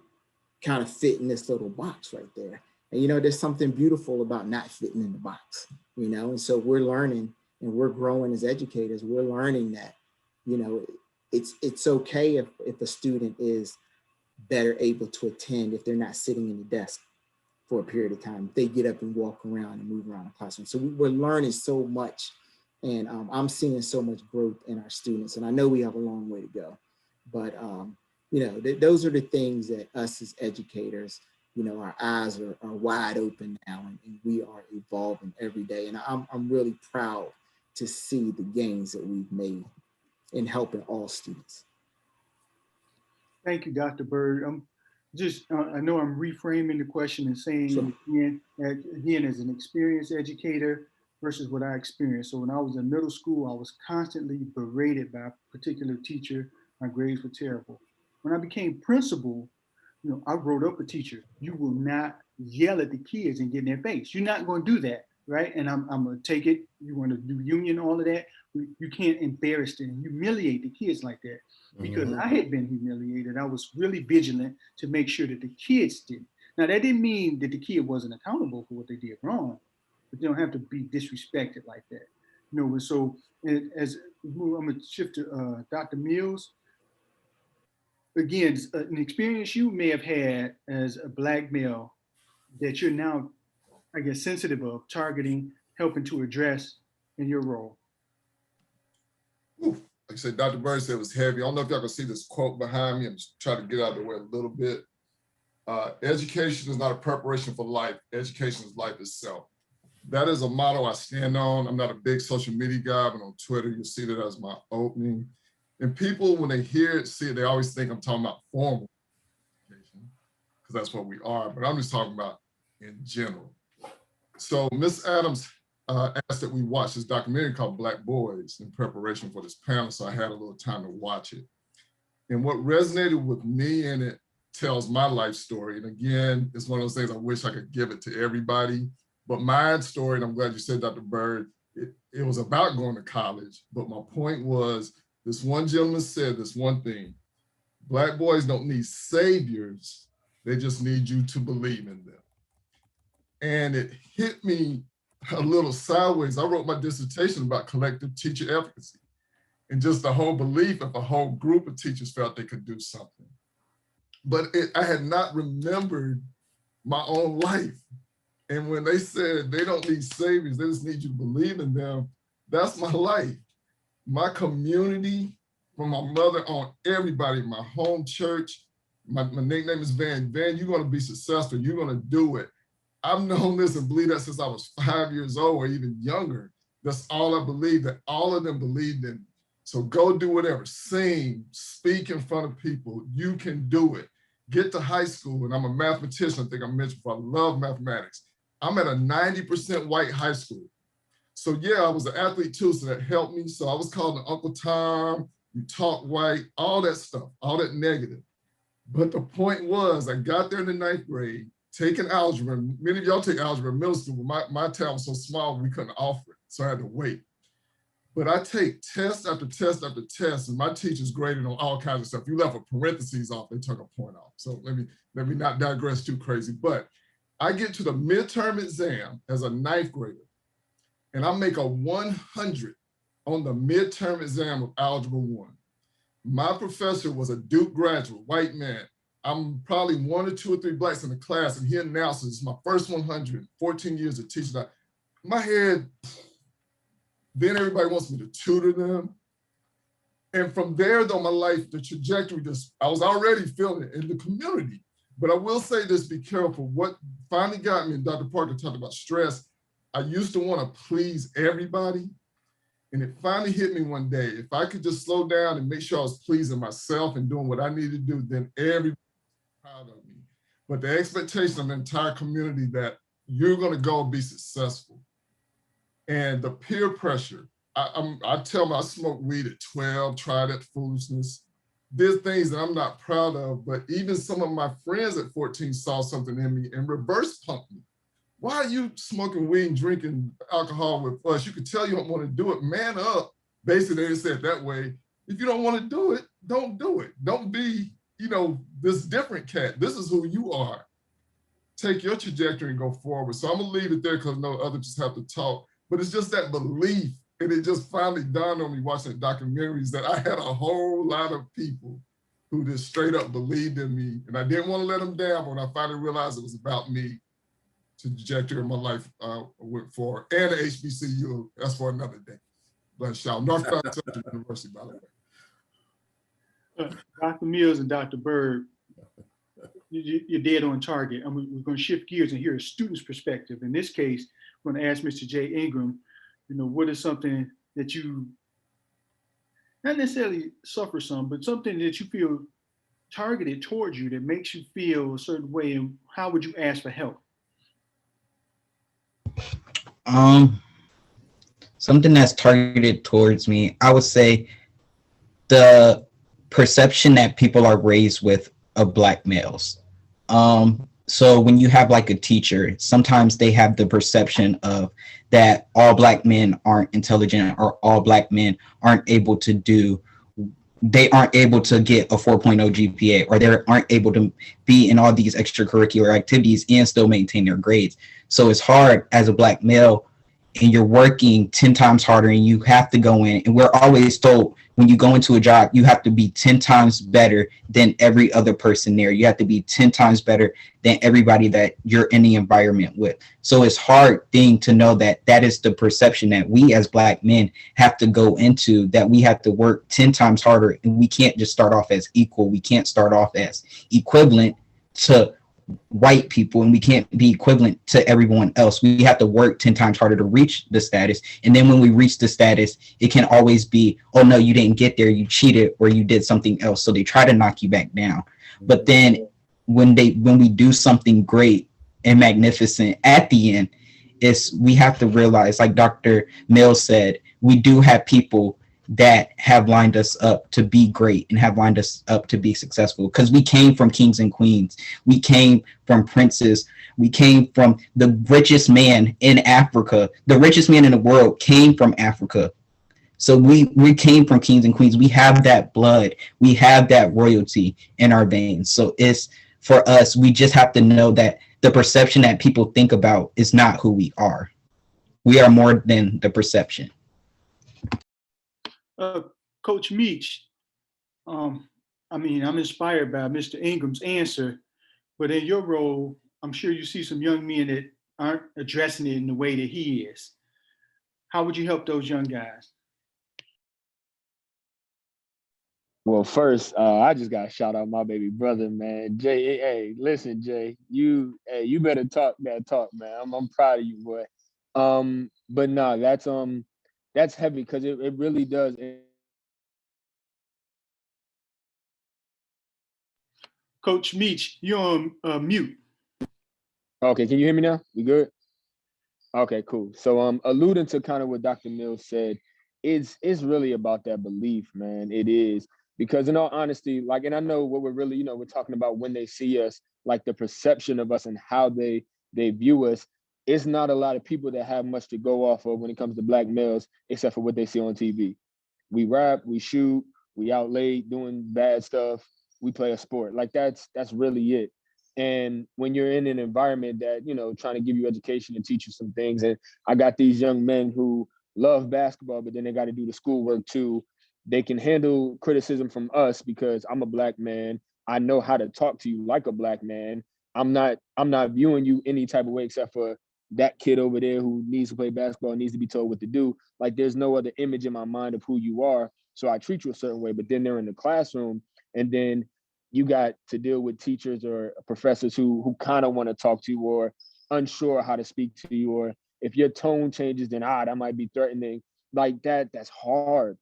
kind of fit in this little box right there. And, there's something beautiful about not fitting in the box, and so we're learning and we're growing as educators. We're learning that, it's okay if a student is better able to attend if they're not sitting in the desk for a period of time. They get up and walk around and move around the classroom. So we're learning so much, and I'm seeing so much growth in our students. And I know we have a long way to go, but those are the things that us as educators, our eyes are wide open now, and we are evolving every day. And I'm really proud to see the gains that we've made in helping all students. Thank you, Dr. Bird. I know I'm reframing the question and saying, Sure. again, as an experienced educator versus what I experienced. So when I was in middle school, I was constantly berated by a particular teacher. My grades were terrible. When I became principal, I wrote up a teacher. You will not yell at the kids and get in their face. You're not going to do that, right? And I'm going to take it. You want to do union, all of that. You can't embarrass them, humiliate the kids like that. Because I had been humiliated, I was really vigilant to make sure that the kids didn't. Now, that didn't mean that the kid wasn't accountable for what they did wrong, but they don't have to be disrespected like that. And so as I'm going to shift to Dr. Mills. Again, an experience you may have had as a Black male that you're now, I guess, sensitive of, targeting, helping to address in your role. Ooh, like I said, Dr. Bird said it was heavy. I don't know if y'all can see this quote behind me. I'm just trying to get out of the way a little bit. Education is not a preparation for life. Education is life itself. That is a motto I stand on. I'm not a big social media guy, but on Twitter, you'll see that as my opening. And people, when they hear it, see it, they always think I'm talking about formal education, because that's what we are. But I'm just talking about in general. So Ms. Adams asked that we watch this documentary called Black Boys in preparation for this panel, so I had a little time to watch it. And what resonated with me in it tells my life story. And again, it's one of those things I wish I could give it to everybody, but my story, and I'm glad you said, Dr. Bird, it was about going to college, but my point was, this one gentleman said this one thing: Black boys don't need saviors, they just need you to believe in them. And it hit me a little sideways. I wrote my dissertation about collective teacher efficacy and just the whole belief if a whole group of teachers felt they could do something. But I had not remembered my own life. And when they said they don't need saviors, they just need you to believe in them, that's my life. My community, from my mother on everybody, my home church, my nickname is Van. Van, you're gonna be successful, you're gonna do it. I've known this and believed that since I was 5 years old or even younger. That's all I believed, that all of them believed in me. So go do whatever, sing, speak in front of people, you can do it. Get to high school, and I'm a mathematician, I think I mentioned before, I love mathematics. I'm at a 90% white high school. So yeah, I was an athlete too, so that helped me. So I was called an Uncle Tom, you talk white, all that stuff, all that negative. But the point was, I got there in the 9th grade, taking algebra. Many of y'all take algebra in middle school, but my town was so small, we couldn't offer it. So I had to wait. But I take test after test after test, and my teachers graded on all kinds of stuff. You left a parentheses off, they took a point off. So let me not digress too crazy. But I get to the midterm exam as a 9th grader, and I make a 100 on the midterm exam of Algebra 1. My professor was a Duke graduate, white man. I'm probably 1 or 2 or 3 blacks in the class, and he announces, it's my first 100, 14 years of teaching. My head, then everybody wants me to tutor them. And from there, though, my life, the trajectory, I was already feeling it in the community. But I will say this, be careful. What finally got me, and Dr. Parker talked about stress, I used to want to please everybody. And it finally hit me one day. If I could just slow down and make sure I was pleasing myself and doing what I needed to do, then everybody was proud of me. But the expectation of the entire community that you're going to go and be successful, and the peer pressure I tell them I smoked weed at 12, try that foolishness. There's things that I'm not proud of, but even some of my friends at 14 saw something in me and reverse punked me. Why are you smoking weed and drinking alcohol with us? You can tell you don't want to do it. Man up. Basically, they said that way. If you don't want to do it, don't do it. Don't be, this different cat. This is who you are. Take your trajectory and go forward. So I'm gonna leave it there because I know others just have to talk. But it's just that belief. And it just finally dawned on me watching the documentaries that I had a whole lot of people who just straight up believed in me. And I didn't want to let them down, but when I finally realized it was about me, the trajectory of my life went forward. And the HBCU, that's for another day. Bless y'all. North Carolina Central University, by the way. Dr. Mills and Dr. Byrd, you're dead on target. We're going to shift gears and hear a student's perspective. In this case, I'm going to ask Mr. J. Ingram, what is something that you not necessarily suffer some, but something that you feel targeted towards you that makes you feel a certain way, and how would you ask for help? Something that's targeted towards me, I would say the perception that people are raised with of Black males. So when you have like a teacher, sometimes they have the perception of that all Black men aren't intelligent or all Black men aren't able to they aren't able to get a 4.0 GPA, or they aren't able to be in all these extracurricular activities and still maintain their grades. So it's hard as a Black male, and you're working 10 times harder, and you have to go in. And we're always told when you go into a job, you have to be 10 times better than every other person there. You have to be 10 times better than everybody that you're in the environment with. So it's hard thing to know that that is the perception that we as Black men have to go into, that we have to work 10 times harder, and we can't just start off as equal. We can't start off as equivalent to white people, and we can't be equivalent to everyone else. We have to work 10 times harder to reach the status. And then when we reach the status, it can always be, oh no, you didn't get there, you cheated, or you did something else. So they try to knock you back down. But then when we do something great and magnificent at the end, we have to realize, like Dr. Mills said, we do have people that have lined us up to be great and have lined us up to be successful, because we came from kings and queens, we came from princes, we came from the richest man in Africa. The richest man in the world came from Africa. So we came from kings and queens. We have that blood, we have that royalty in our veins. So it's for us, we just have to know that the perception that people think about is not who we are. We are more than the perception. Coach Meach, I'm inspired by Mr. Ingram's answer, but in your role, I'm sure you see some young men that aren't addressing it in the way that he is. How would you help those young guys? Well, first, I just got to shout out my baby brother, man. Jay, hey, listen, Jay, you better talk that talk, man. I'm proud of you, boy. But nah, that's heavy, because it really does. Coach Meach, you're on mute. Okay, can you hear me now? You good? Okay, cool. So alluding to kind of what Dr. Mills said, it's really about that belief, man. It is. Because in all honesty, like, and I know what we're really, we're talking about when they see us, like the perception of us and how they view us. It's not a lot of people that have much to go off of when it comes to Black males, except for what they see on TV. We rap, we shoot, we out late doing bad stuff, we play a sport. Like that's really it. And when you're in an environment that, trying to give you education and teach you some things, and I got these young men who love basketball, but then they got to do the schoolwork too. They can handle criticism from us because I'm a Black man. I know how to talk to you like a Black man. I'm not viewing you any type of way except for that kid over there who needs to play basketball and needs to be told what to do. Like there's no other image in my mind of who you are. So I treat you a certain way, but then they're in the classroom, and then you got to deal with teachers or professors who kind of want to talk to you, or unsure how to speak to you, or if your tone changes, then that might be threatening. Like that's hard.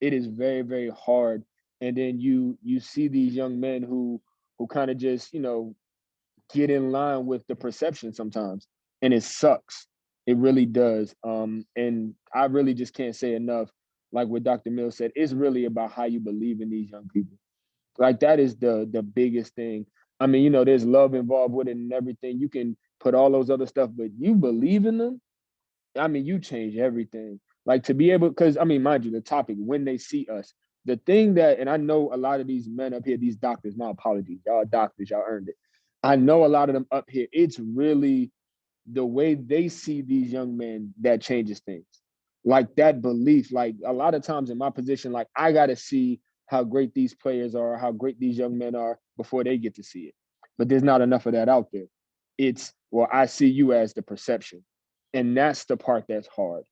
It is very, very hard. And then you see these young men who kind of just, get in line with the perception sometimes. And it sucks. It really does. And I really just can't say enough, like what Dr. Mills said, it's really about how you believe in these young people. Like that is the biggest thing. I mean, there's love involved with it and everything. You can put all those other stuff, but you believe in them, I mean, you change everything. Like to be able, because I mean, mind you, the topic, when they see us, the thing that, and I know a lot of these men up here, these doctors, my apologies, y'all are doctors, y'all earned it. I know a lot of them up here, it's really the way they see these young men that changes things. Like that belief, like a lot of times in my position, like I got to see how great these players are, how great these young men are before they get to see it. But there's not enough of that out there. It's, well, I see you as the perception. And that's the part that's hard.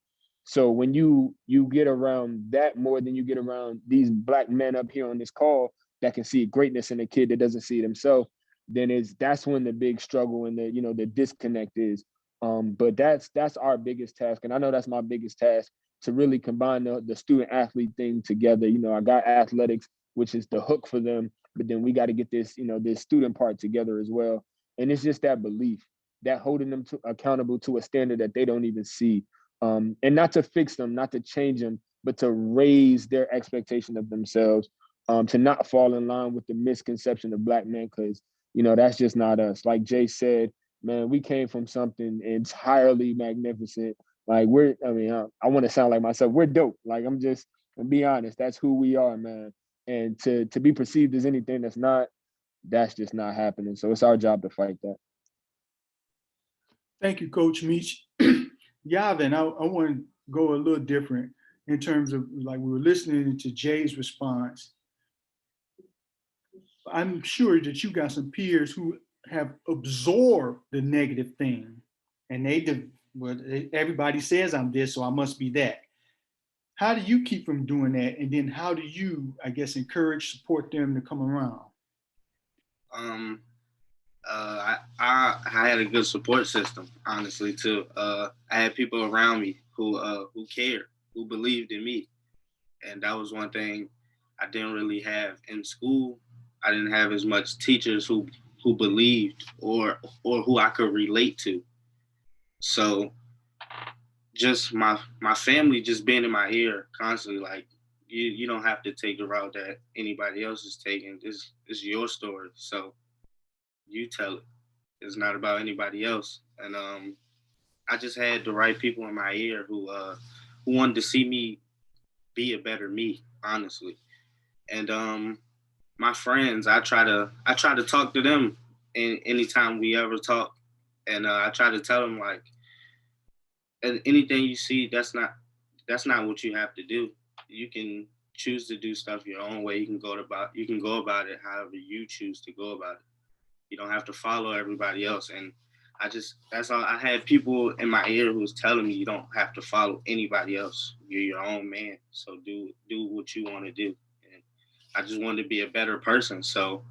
So when you get around that more than you get around these Black men up here on this call that can see greatness in a kid that doesn't see it himself, then that's when the big struggle and the disconnect is. But that's our biggest task, and I know that's my biggest task, to really combine the student athlete thing together. I got athletics, which is the hook for them, but then we got to get this student part together as well. And it's just that belief, that holding them accountable to a standard that they don't even see, and not to fix them, not to change them, but to raise their expectation of themselves, to not fall in line with the misconception of Black men, because that's just not us. Like Jay said, man, we came from something entirely magnificent. Like I want to sound like myself. We're dope. Like I'm be honest, that's who we are, man. And to be perceived as anything that's just not happening. So it's our job to fight that. Thank you, Coach Meach. Yavin, I want to go a little different in terms of, like, we were listening to Jay's response. I'm sure that you got some peers who have absorbed the negative thing, and well, everybody says I'm this, so I must be that. How do you keep from doing that? And then how do you, I guess, encourage, support them to come around? I had a good support system, honestly, too. I had people around me who cared, who believed in me, and that was one thing I didn't really have in school. I didn't have as much teachers who believed or who I could relate to. So just my family just being in my ear constantly, like, you don't have to take the route that anybody else is taking. This is your story, so you tell it. It's not about anybody else. And I just had the right people in my ear who wanted to see me be a better me, honestly. And my friends, I try to talk to them anytime we ever talk, and I try to tell them, like, anything you see, that's not what you have to do. You can choose to do stuff your own way. You can go about it however you choose to go about it. You don't have to follow everybody else. And that's all. I had people in my ear who was telling me, you don't have to follow anybody else. You're your own man. So do what you want to do. And I just wanted to be a better person. So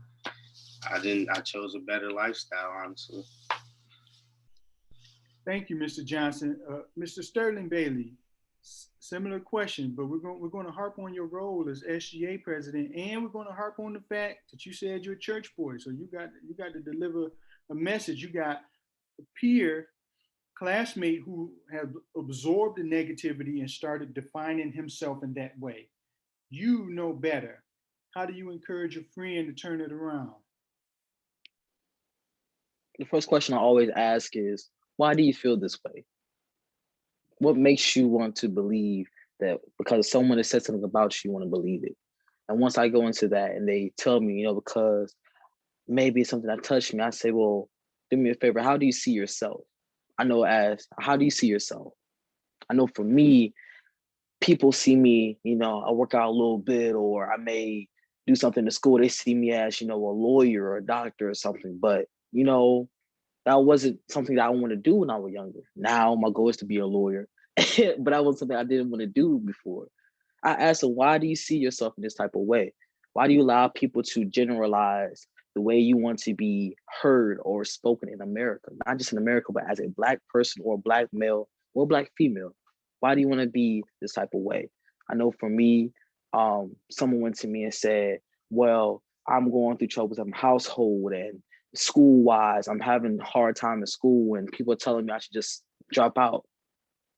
I chose a better lifestyle, honestly. Thank you, Mr. Johnson. Mr. Sterling Bailey, similar question, but we're going to harp on your role as SGA president, and we're going to harp on the fact that you said you're a church boy. So you got to deliver a message. You got a peer, classmate who has absorbed the negativity and started defining himself in that way. You know better. How do you encourage a friend to turn it around? The first question I always ask is, why do you feel this way? What makes you want to believe that because someone has said something about you, you want to believe it? And once I go into that and they tell me, because maybe it's something that touched me, I say, well, do me a favor. How do you see yourself? I know how do you see yourself? I know for me, people see me, I work out a little bit, or I may do something in school. They see me as, a lawyer or a doctor or something. But, that wasn't something that I want to do when I was younger. Now my goal is to be a lawyer, but that was something I didn't want to do before. I asked them, why do you see yourself in this type of way? Why do you allow people to generalize the way you want to be heard or spoken in America? Not just in America, but as a Black person or Black male or Black female. Why do you want to be this type of way? I know for me, someone went to me and said, well, I'm going through troubles in my household and school-wise, I'm having a hard time in school and people are telling me I should just drop out.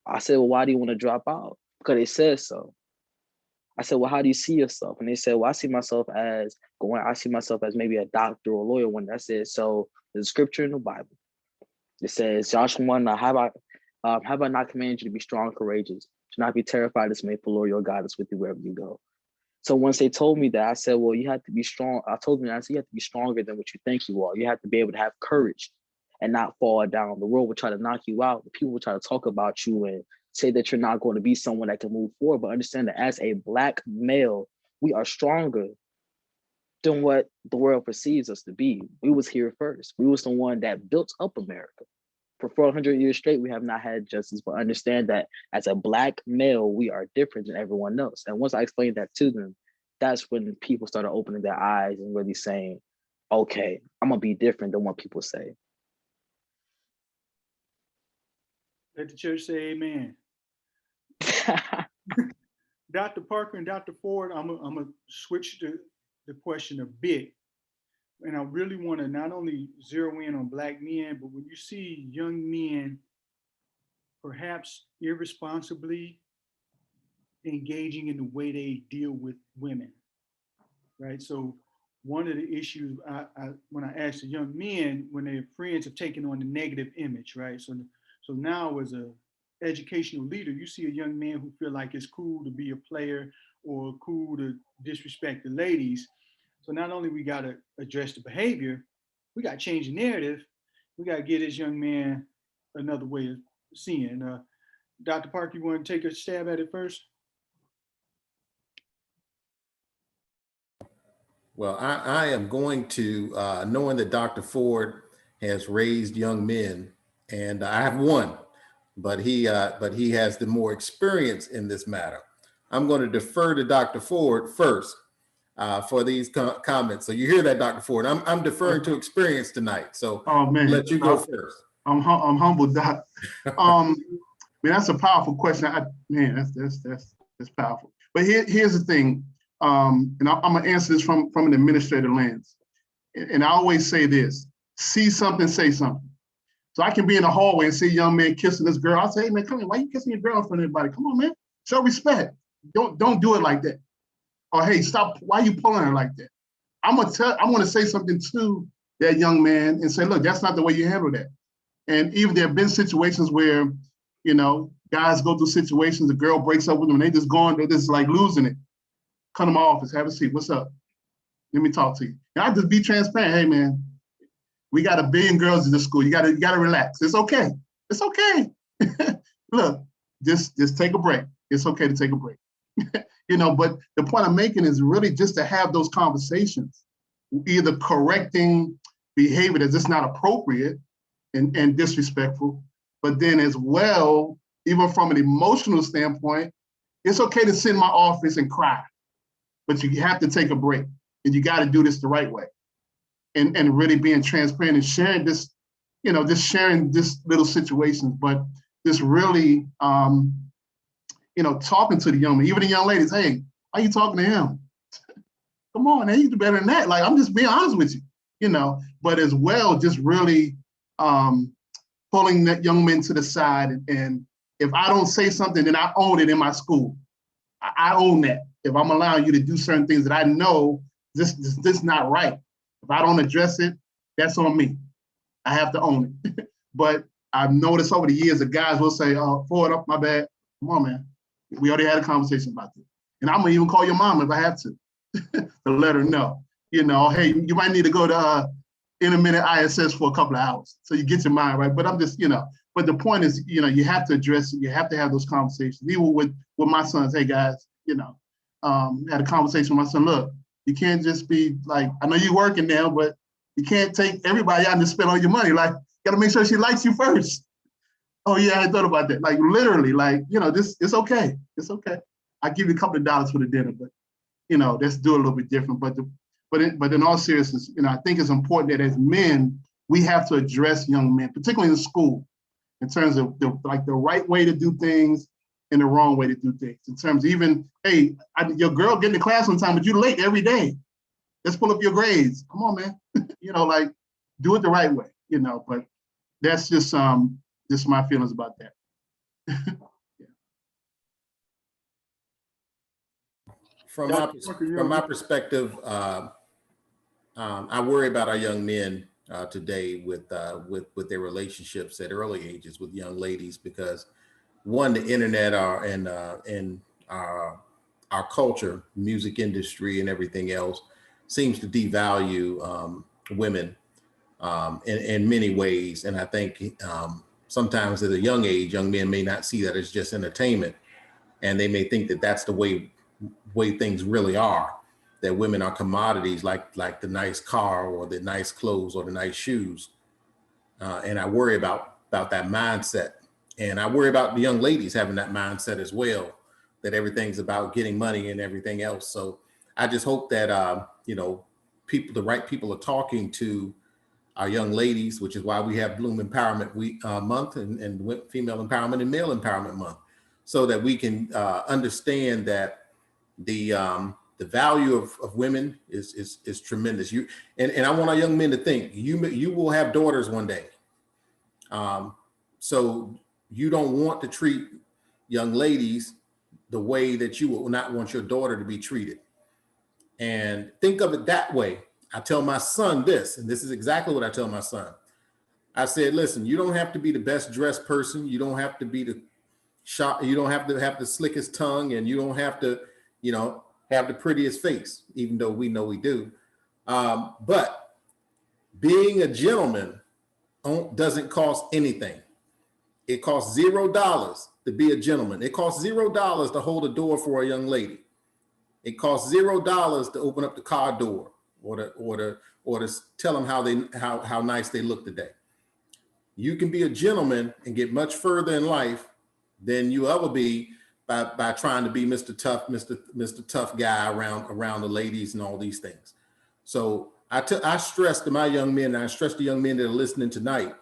I said, well, why do you want to drop out? Because they said so. I said, well, how do you see yourself? And they said, well, I see myself as maybe a doctor or a lawyer. When I said, so there's a scripture in the Bible. It says, Joshua 1, have I not commanded you to be strong and courageous? Do not be terrified, dismayed, for the Lord your God is with you wherever you go. So once they told me that, I said, well, you have to be strong. I told them, I said, you have to be stronger than what you think you are. You have to be able to have courage and not fall down. The world will try to knock you out. The people will try to talk about you and say that you're not going to be someone that can move forward. But understand that as a Black male, we are stronger than what the world perceives us to be. We was here first. We was the one that built up America. For 400 years straight, we have not had justice, but understand that as a Black male, we are different than everyone else. And once I explained that to them, that's when people started opening their eyes and really saying, okay, I'm gonna be different than what people say. Let the church say amen. Dr. Parker and Dr. Ford, I'm gonna switch the question a bit. And I really want to not only zero in on Black men, but when you see young men perhaps irresponsibly engaging in the way they deal with women, right? So one of the issues when I ask the young men, when their friends have taken on the negative image, right? So now as a educational leader, you see a young man who feel like it's cool to be a player or cool to disrespect the ladies. So not only we got to address the behavior, we got to change the narrative. We got to get this young man another way of seeing. Dr. Park, you want to take a stab at it first? Well, I am going to, knowing that Dr. Ford has raised young men, and I have one, but he has the more experience in this matter. I'm going to defer to Dr. Ford first for these comments. So you hear that, Dr. Ford? I'm deferring to experience tonight. So let you go first. I'm humbled, Doc. Man, that's a powerful question. That's powerful. But here's the thing. And I'm gonna answer this from an administrative lens. And I always say this: see something, say something. So I can be in the hallway and see a young man kissing this girl. I'll say, hey man, come here, why you kissing your girl in front of everybody? Come on, man, show respect. Don't do it like that. Or hey, stop, why you pulling her like that? I'm gonna say something to that young man and say, look, that's not the way you handle that. And even there have been situations where, guys go through situations, the girl breaks up with them and they just gone, they're just like losing it. Come to my office, have a seat. What's up? Let me talk to you. And I just be transparent. Hey, man, we got 1 billion girls in this school. You gotta relax. It's okay. It's okay. Look, just take a break. It's okay to take a break. But the point I'm making is really just to have those conversations, either correcting behavior that's just not appropriate and disrespectful, but then as well, even from an emotional standpoint, it's okay to sit in my office and cry. But you have to take a break, and you got to do this the right way, and really being transparent and sharing this, just sharing this little situations, but just really, talking to the young man, even the young ladies. Hey, why are you talking to him? Come on, man, you do better than that. Like, I'm just being honest with you, But as well, just really pulling that young man to the side, and if I don't say something, then I own it in my school. I own that. If I'm allowing you to do certain things that I know this not right, if I don't address it, that's on me. I have to own it. But I've noticed over the years that guys will say, "Oh, Ford, up my bad. Come on, man. We already had a conversation about this." And I'm gonna even call your mom if I have to, to let her know. Hey, you might need to go to intermittent ISS for a couple of hours so you get your mind right. But I'm just, But the point is, you have to address it. You have to have those conversations. Even with my sons. Hey guys, had a conversation with my son. Look, you can't just be like, I know you're working now, but you can't take everybody out and just spend all your money. Like, you gotta make sure she likes you first. Oh yeah, I thought about that. Like literally, this, it's okay. It's okay. I give you a couple of dollars for the dinner, but let's do it a little bit different. But in all seriousness, I think it's important that as men, we have to address young men, particularly in school, in terms of the right way to do things and the wrong way to do things. In terms of even, hey, your girl getting to class on time, but you're late every day. Let's pull up your grades. Come on, man. Do it the right way. But that's just my feelings about that. From my Dr. Duncan, you're from on my mute. perspective, I worry about our young men today with their relationships at early ages with young ladies because one, the internet and our culture, music industry, and everything else seems to devalue women in many ways, and I think sometimes at a young age, young men may not see that as just entertainment, and they may think that that's the way things really are, that women are commodities like the nice car or the nice clothes or the nice shoes. And I worry about that mindset. And I worry about the young ladies having that mindset as well, that everything's about getting money and everything else. So I just hope that, the right people are talking to our young ladies, which is why we have Bloom Empowerment Week Month and Female Empowerment and Male Empowerment Month, so that we can understand that the value of women is tremendous. And I want our young men to think you will have daughters one day. So you don't want to treat young ladies the way that you will not want your daughter to be treated. And think of it that way. I tell my son this, and this is exactly what I tell my son. I said, listen, you don't have to be the best dressed person. You don't have to be the shop. You don't have to have the slickest tongue, and you don't have to, have the prettiest face, even though we know we do. But being a gentleman doesn't cost anything. It costs $0 to be a gentleman. It costs $0 to hold a door for a young lady. It costs $0 to open up the car door or to tell them how nice they look today. You can be a gentleman and get much further in life than you ever be by trying to be Mr. Tough, Mr. Tough guy around the ladies and all these things. So I stress to my young men, and I stress to young men that are listening tonight,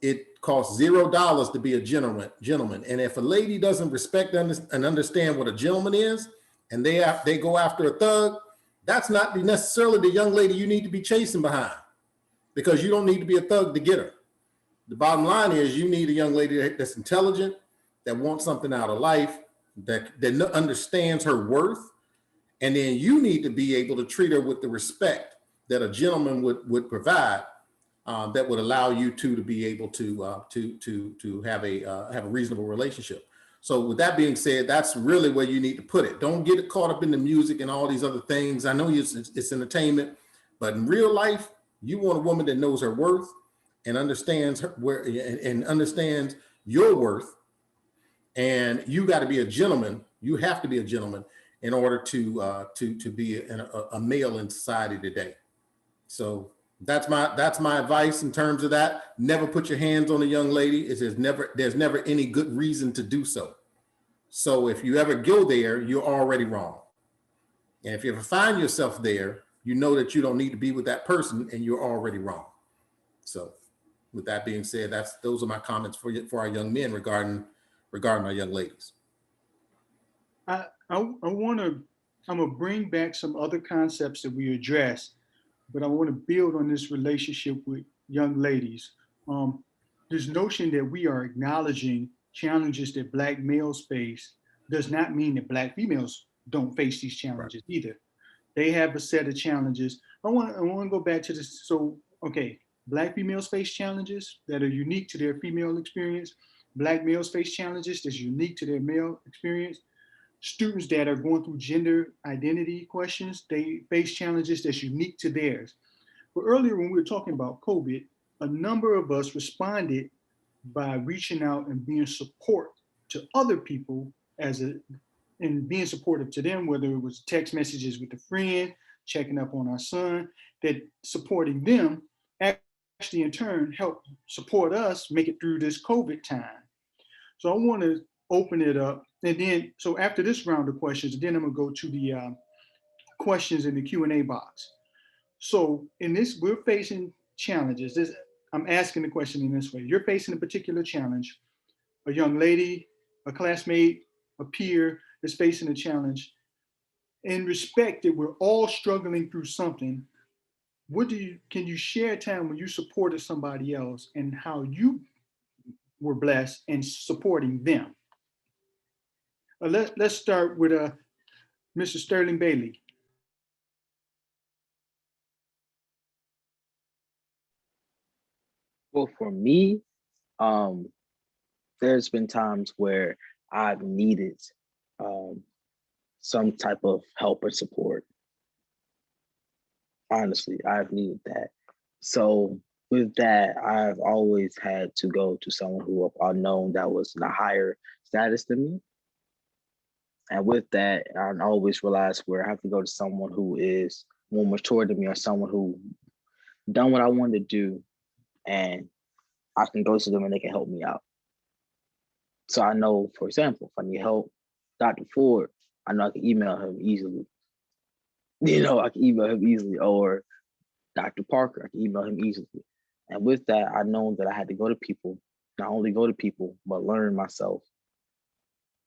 it costs $0 to be a gentleman. And if a lady doesn't respect and understand what a gentleman is, and they go after a thug, that's not necessarily the young lady you need to be chasing behind, because you don't need to be a thug to get her. The bottom line is you need a young lady that's intelligent, that wants something out of life, that understands her worth. And then you need to be able to treat her with the respect that a gentleman would provide, that would allow you to be able to have a reasonable relationship. So with that being said, that's really where you need to put it. Don't get caught up in the music and all these other things. I know it's entertainment, but in real life, you want a woman that knows her worth and understands and understands your worth. And you got to be a gentleman. You have to be a gentleman in order to be a male in society today. So that's my advice in terms of that. Never put your hands on a young lady. There's never any good reason to do so. So if you ever go there, you're already wrong. And if you ever find yourself there, you know that you don't need to be with that person, and you're already wrong. So with that being said, those are my comments for our young men regarding our young ladies. I'm gonna bring back some other concepts that we addressed, but I want to build on this relationship with young ladies. This notion that we are acknowledging challenges that Black males face does not mean that Black females don't face these challenges either. They have a set of challenges. I want to go back to this. So, okay, Black females face challenges that are unique to their female experience. Black males face challenges that's unique to their male experience. Students that are going through gender identity questions, they face challenges that's unique to theirs. But earlier when we were talking about COVID, a number of us responded by reaching out and being support to other people and being supportive to them, whether it was text messages with a friend, checking up on our son, that supporting them actually in turn helped support us make it through this COVID time. So I want to open it up. And then, so after this round of questions, then I'm gonna go to the questions in the Q&A box. So in this, we're facing challenges. I'm asking the question in this way. You're facing a particular challenge. A young lady, a classmate, a peer is facing a challenge. In respect that we're all struggling through something, can you share a time when you supported somebody else and how you were blessed in supporting them? Let's start with Mr. Sterling Bailey. Well, for me, um, there's been times where I've needed um, some type of help or support. Honestly, I've needed that. So with that, I've always had to go to someone who I've known that was in a higher status than me. And with that, I always realize where I have to go to someone who is more mature than me or someone who done what I wanted to do, and I can go to them and they can help me out. So I know, for example, if I need help, Dr. Ford, I know I can email him easily. I can email him easily, or Dr. Parker, I can email him easily. And with that, I know that I had to go to people, not only go to people, but learn myself.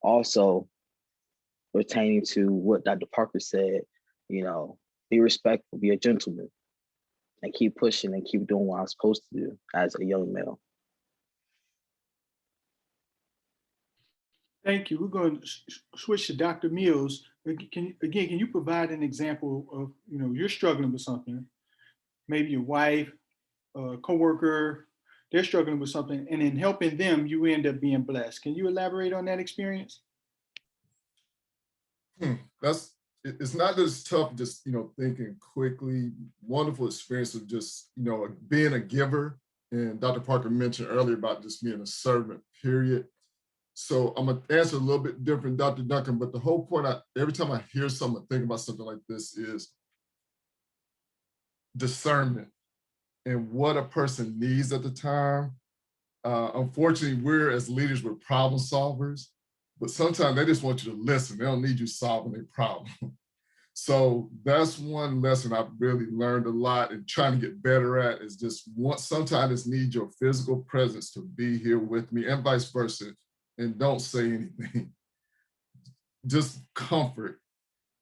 Also, pertaining to what Dr. Parker said, be respectful, be a gentleman, and keep pushing and keep doing what I'm supposed to do as a young male. Thank you. We're going to switch to Dr. Mills. Can you provide an example of, you're struggling with something, maybe your wife, a coworker, they're struggling with something, and in helping them, you end up being blessed. Can you elaborate on that experience? It's not just tough, just, thinking quickly. Wonderful experience of just, being a giver. And Dr. Parker mentioned earlier about just being a servant, period. So I'm gonna answer a little bit different, Dr. Duncan, but the whole point, every time I hear someone think about something like this, is discernment and what a person needs at the time. Unfortunately, we're as leaders, we're problem solvers, but sometimes they just want you to listen. They don't need you solving their problem. So that's one lesson I've really learned a lot and trying to get better at, is just sometimes need your physical presence to be here with me, and vice versa. And don't say anything, just comfort.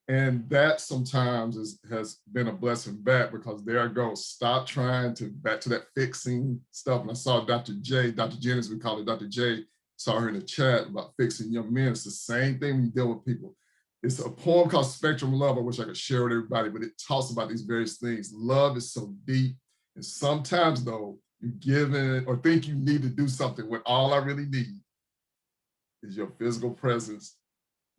And that sometimes has been a blessing back, because there I go, stop trying to, back to that fixing stuff. And I saw Dr. Jennings, we call it Dr. J, saw her in the chat about fixing young men. It's the same thing when you deal with people. It's a poem called Spectrum of Love. I wish I could share with everybody, but it talks about these various things. Love is so deep. And sometimes though, you give in or think you need to do something when all I really need is your physical presence,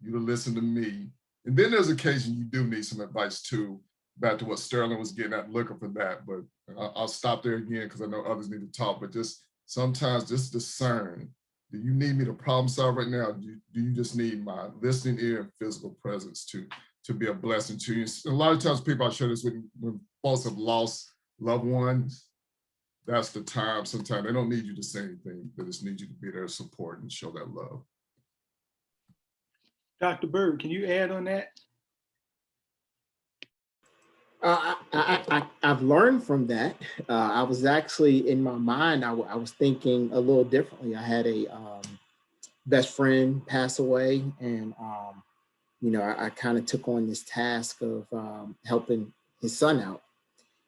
you to listen to me. And then there's occasion you do need some advice too, back to what Sterling was getting at, looking for that. But I'll stop there again because I know others need to talk, but just sometimes just discern. Do you need me to problem solve right now? Do you just need my listening ear and physical presence to be a blessing to you? And a lot of times people, I share this with, when folks have lost loved ones, that's the time. Sometimes they don't need you to say anything, they just need you to be there to support and show that love. Dr. Bird, can you add on that? I've learned from that. I was actually, in my mind, I was thinking a little differently. I had a best friend pass away, and I kind of took on this task of helping his son out.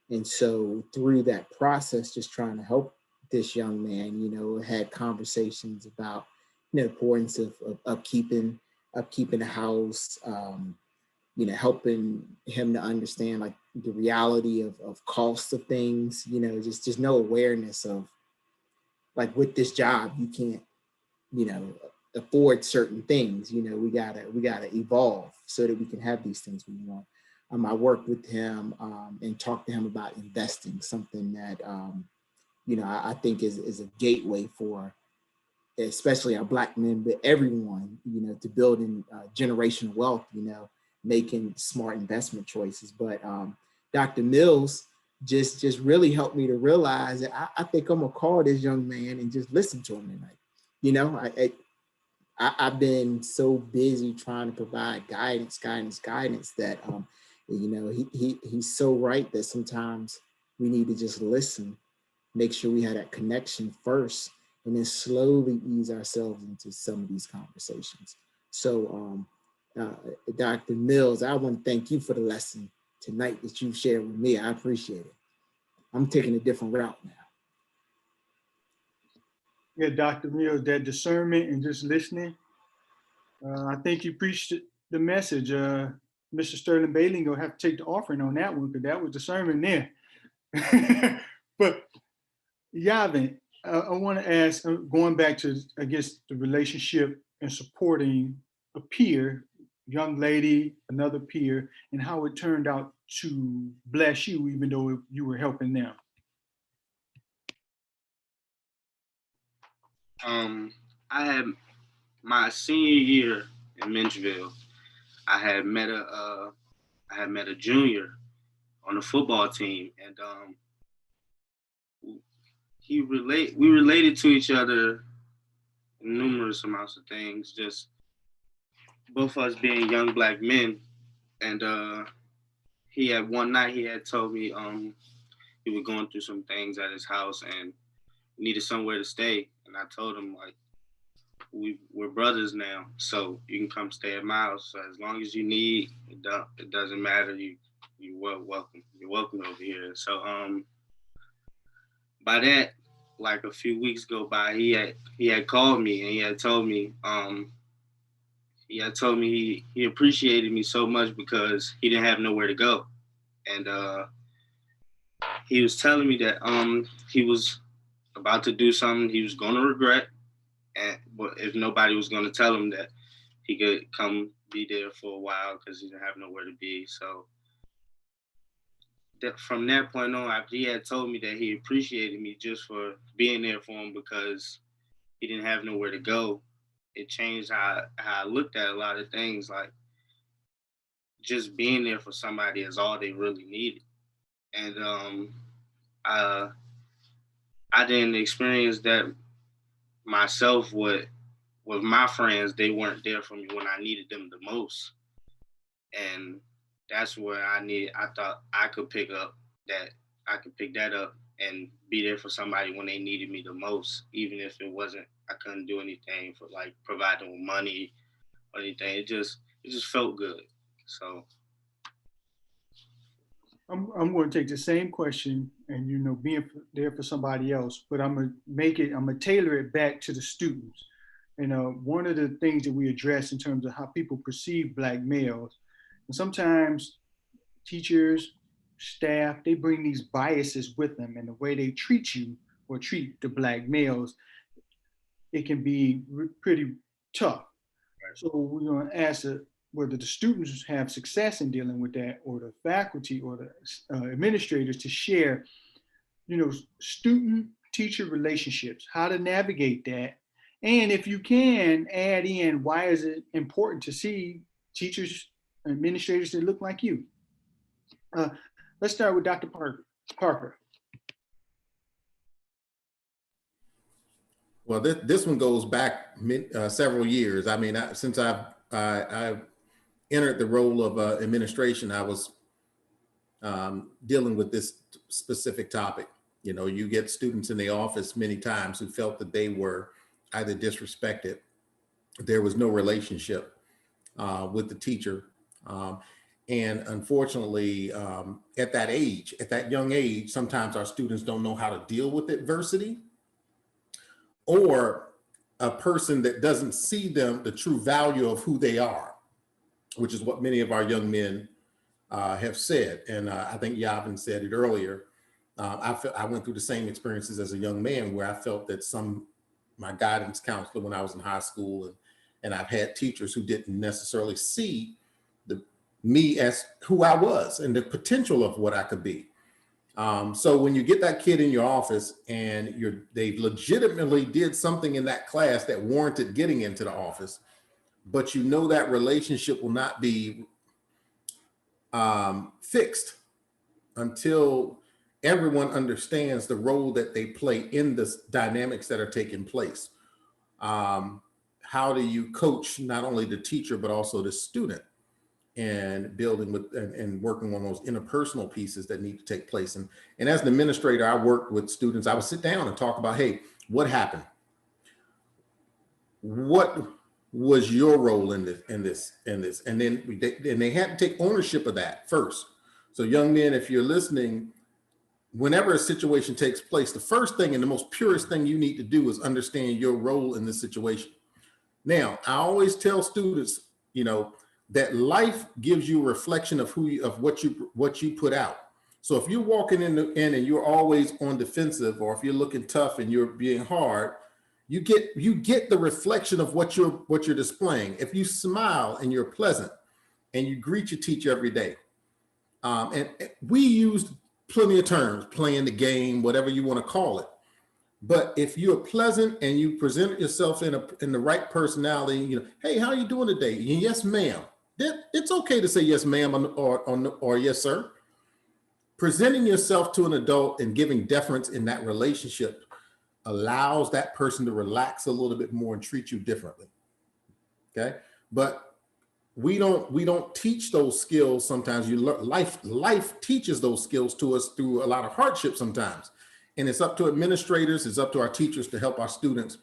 And so through that process, just trying to help this young man, had conversations about the importance of upkeeping the house, helping him to understand like the reality of cost of things, just no awareness of like, with this job, you can't, afford certain things. We gotta evolve so that we can have these things we want. I worked with him and talked to him about investing, something that I think is a gateway for especially our Black men, but everyone, to building generational wealth, making smart investment choices. But Dr. Mills just really helped me to realize that I think I'm gonna call this young man and just listen to him tonight. I've been so busy trying to provide guidance that he's so right that sometimes we need to just listen, make sure we have that connection first, and then slowly ease ourselves into some of these conversations. So Dr. Mills, I want to thank you for the lesson tonight that you've shared with me. I appreciate it. I'm taking a different route now. Yeah, Dr. Mills, that discernment and just listening. I think you preached the message. Mr. Sterling Bailey gonna have to take the offering on that one because that was the sermon there. But Yavin, I want to ask, going back to, I guess, the relationship and supporting a peer, young lady, another peer, and how it turned out to bless you, even though you were helping them. I had my senior year in Minchville. I had met a junior on the football team, and we related to each other in numerous amounts of things. Just both of us being young black men, and he had one night he had told me he was going through some things at his house and needed somewhere to stay, and I told him like we're brothers now, so you can come stay at my house. So as long as you need, it doesn't matter. You're welcome. You're welcome over here. So by that, like a few weeks go by, he had called me and he had told me he appreciated me so much because he didn't have nowhere to go, and he was telling me that he was about to do something he was going to regret, and if nobody was going to tell him that he could come be there for a while because he didn't have nowhere to be. So from that point on, after he had told me that he appreciated me just for being there for him because he didn't have nowhere to go, it changed how I looked at a lot of things. Like just being there for somebody is all they really needed. And I didn't experience that myself with my friends. They weren't there for me when I needed them the most. And that's where I thought I could pick that up and be there for somebody when they needed me the most, even if I couldn't do anything for like providing with money or anything. It just felt good. So I'm going to take the same question and being there for somebody else, but I'm gonna tailor it back to the students. One of the things that we address in terms of how people perceive Black males, and sometimes teachers, staff, they bring these biases with them, and the way they treat you or treat the Black males, it can be pretty tough. So we're going to ask whether the students have success in dealing with that, or the faculty or the administrators to share, student-teacher relationships, how to navigate that. And if you can, add in why is it important to see teachers, administrators that look like you. Let's start with Dr. Parker. Well, this one goes back several years. I mean, since I've entered the role of administration, I was dealing with this specific topic. You get students in the office many times who felt that they were either disrespected, there was no relationship with the teacher. And unfortunately, at that young age, sometimes our students don't know how to deal with adversity, or a person that doesn't see the true value of who they are, which is what many of our young men have said. And I think Yavin said it earlier. I went through the same experiences as a young man where I felt that my guidance counselor when I was in high school, and I've had teachers who didn't necessarily see me as who I was and the potential of what I could be. So when you get that kid in your office and they legitimately did something in that class that warranted getting into the office, but that relationship will not be fixed until everyone understands the role that they play in the dynamics that are taking place. How do you coach not only the teacher, but also the student, and building with and working on those interpersonal pieces that need to take place. And as an administrator, I worked with students. I would sit down and talk about, hey, what happened? What was your role in this? And then they had to take ownership of that first. So young men, if you're listening, whenever a situation takes place, the first thing and the most purest thing you need to do is understand your role in this situation. Now, I always tell students, that life gives you a reflection of what you put out. So if you're walking in and you're always on defensive, or if you're looking tough and you're being hard, you get the reflection of what you're displaying. If you smile and you're pleasant and you greet your teacher every day, and we used plenty of terms, playing the game, whatever you want to call it. But if you're pleasant and you present yourself in the right personality, hey, how are you doing today? Yes, ma'am. It's okay to say yes, ma'am, or yes, sir. Presenting yourself to an adult and giving deference in that relationship allows that person to relax a little bit more and treat you differently. Okay, but we don't teach those skills. Sometimes life teaches those skills to us through a lot of hardship sometimes. And it's up to administrators, it's up to our teachers to help our students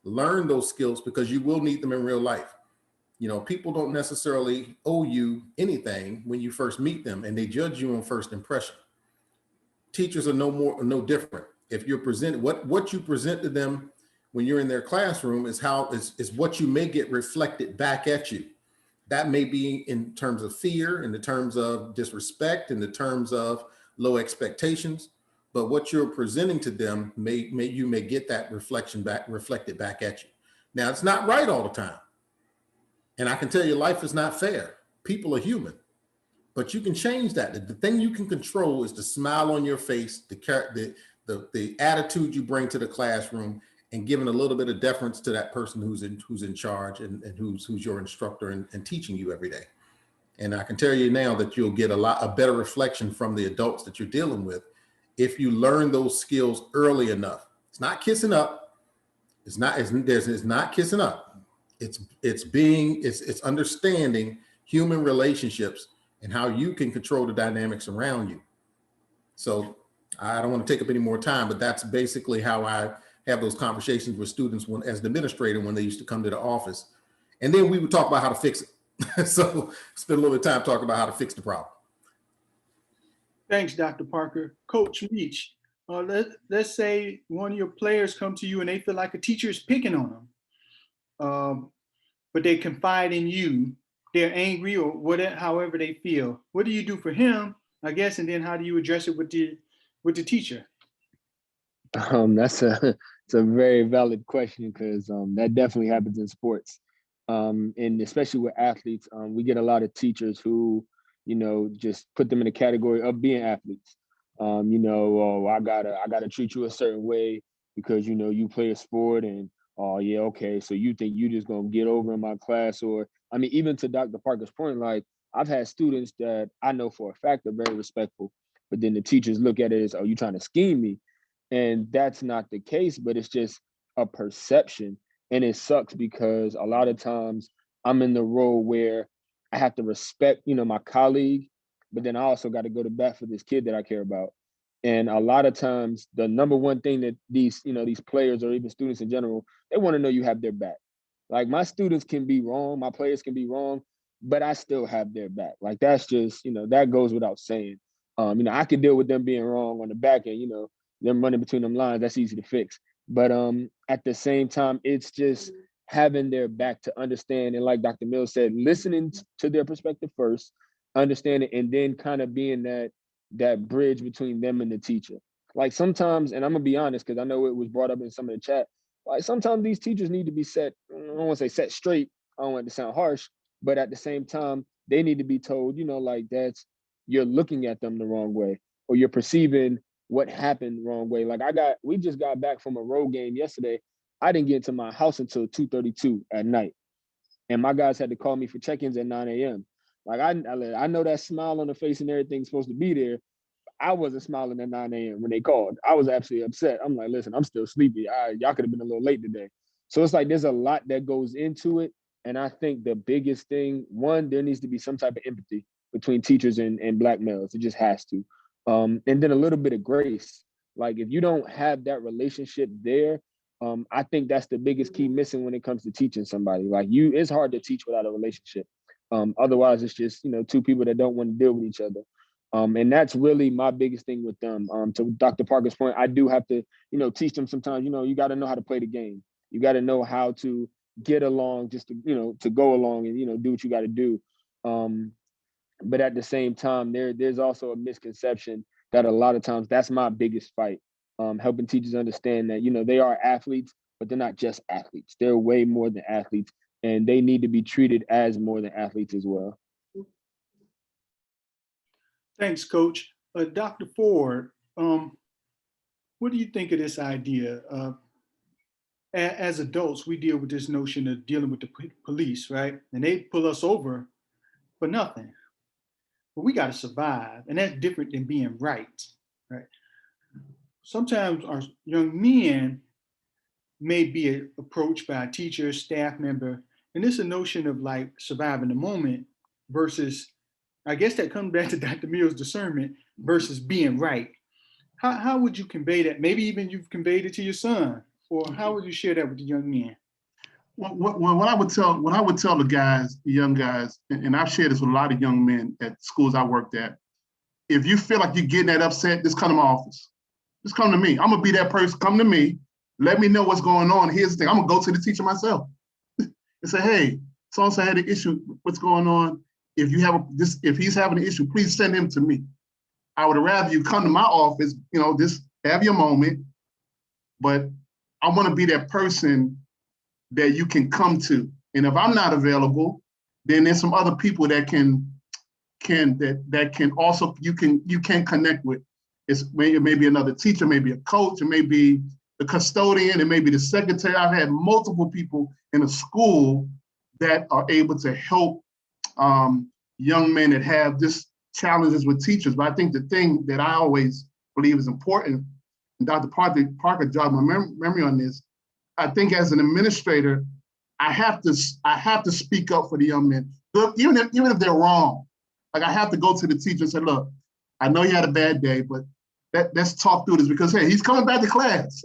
learn those skills, because you will need them in real life. People don't necessarily owe you anything when you first meet them, and they judge you on first impression. Teachers are no different. If you're presented, what you present to them when you're in their classroom is what you may get reflected back at you. That may be in terms of fear, in the terms of disrespect, in the terms of low expectations. But what you're presenting to them you may get that reflected back at you. Now, it's not right all the time. And I can tell you, life is not fair. People are human, but you can change that. The thing you can control is the smile on your face, the attitude you bring to the classroom, and giving a little bit of deference to that person who's in charge and who's your instructor and teaching you every day. And I can tell you now that you'll get a better reflection from the adults that you're dealing with if you learn those skills early enough. It's not kissing up. It's not kissing up. It's understanding human relationships and how you can control the dynamics around you. So I don't want to take up any more time, but that's basically how I have those conversations with students as an administrator when they used to come to the office. And then we would talk about how to fix it. So spend a little bit of time talking about how to fix the problem. Thanks, Dr. Parker. Coach Meach, let's say one of your players come to you and they feel like a teacher is picking on them, but they confide in you. They're angry or whatever, however they feel. What do you do for him, I guess, and then how do you address it with the teacher? That's it's a very valid question, because that definitely happens in sports, and especially with athletes. We get a lot of teachers who, just put them in the category of being athletes. Oh, I gotta treat you a certain way because you play a sport, and oh yeah, okay, so you think you just gonna get over in my class? Or I mean, even to Dr. Parker's point, like I've had students that I know for a fact are very respectful, but then the teachers look at it as, oh, you trying to scheme me? And that's not the case, but it's just a perception. And it sucks because a lot of times I'm in the role where I have to respect, my colleague, but then I also got to go to bat for this kid that I care about. And a lot of times the number one thing that these players or even students in general, they want to know you have their back. Like my students can be wrong, my players can be wrong, but I still have their back. Like that's just, that goes without saying. I could deal with them being wrong on the back end, them running between them lines, that's easy to fix. But at the same time, it's just having their back to understand. And like Dr. Mills said, listening to their perspective first, understanding, and then kind of being that bridge between them and the teacher. Like sometimes, and I'm gonna be honest, because I know it was brought up in some of the chat, like sometimes these teachers need to be set, I don't want to say set straight, I don't want it to sound harsh, but at the same time, they need to be told, like you're looking at them the wrong way, or you're perceiving what happened the wrong way. Like we just got back from a road game yesterday. I didn't get to my house until 2:32 at night. And my guys had to call me for check-ins at 9 a.m. Like I know that smile on the face and everything's supposed to be there. I wasn't smiling at 9 a.m. when they called. I was absolutely upset. I'm like, listen, I'm still sleepy. Y'all could have been a little late today. So it's like there's a lot that goes into it. And I think the biggest thing, one, there needs to be some type of empathy between teachers and Black males. It just has to. And then a little bit of grace. Like if you don't have that relationship there, I think that's the biggest key missing when it comes to teaching somebody. Like it's hard to teach without a relationship. Otherwise, it's just two people that don't want to deal with each other. And that's really my biggest thing with them. To Dr. Parker's point, I do have to, teach them sometimes, you got to know how to play the game. You got to know how to get along just to, to go along and, do what you got to do. But at the same time, there's also a misconception that a lot of times that's my biggest fight. Helping teachers understand that, they are athletes, but they're not just athletes. They're way more than athletes, and they need to be treated as more than athletes as well. Thanks, Coach. Dr. Ford, what do you think of this idea? As adults, we deal with this notion of dealing with the police, right? And they pull us over for nothing. But we got to survive, and that's different than being right, right? Sometimes our young men may be approached by a teacher, staff member, and it's a notion of like surviving the moment versus, I guess that comes back to Dr. Mill's discernment versus being right. How would you convey that? Maybe even you've conveyed it to your son, or how would you share that with the young men? What I would tell the guys, the young guys, and I've shared this with a lot of young men at schools I worked at. If you feel like you're getting that upset, just come to my office. Just come to me. I'm gonna be that person. Come to me. Let me know what's going on. Here's the thing. I'm gonna go to the teacher myself and say, hey, so-and-so had an issue. What's going on? If he's having an issue, please send him to me. I would rather you come to my office, just have your moment. But I want to be that person that you can come to. And if I'm not available, then there's some other people that can also you can connect with. It may be another teacher, maybe a coach, it may be the custodian, it may be the secretary. I've had multiple people in a school that are able to help young men that have just challenges with teachers. But I think the thing that I always believe is important, and Dr. Parker jogged my memory on this, I think as an administrator, I have to speak up for the young men, even if they're wrong. Like I have to go to the teacher and say, look, I know you had a bad day, but let's talk through this because, hey, he's coming back to class.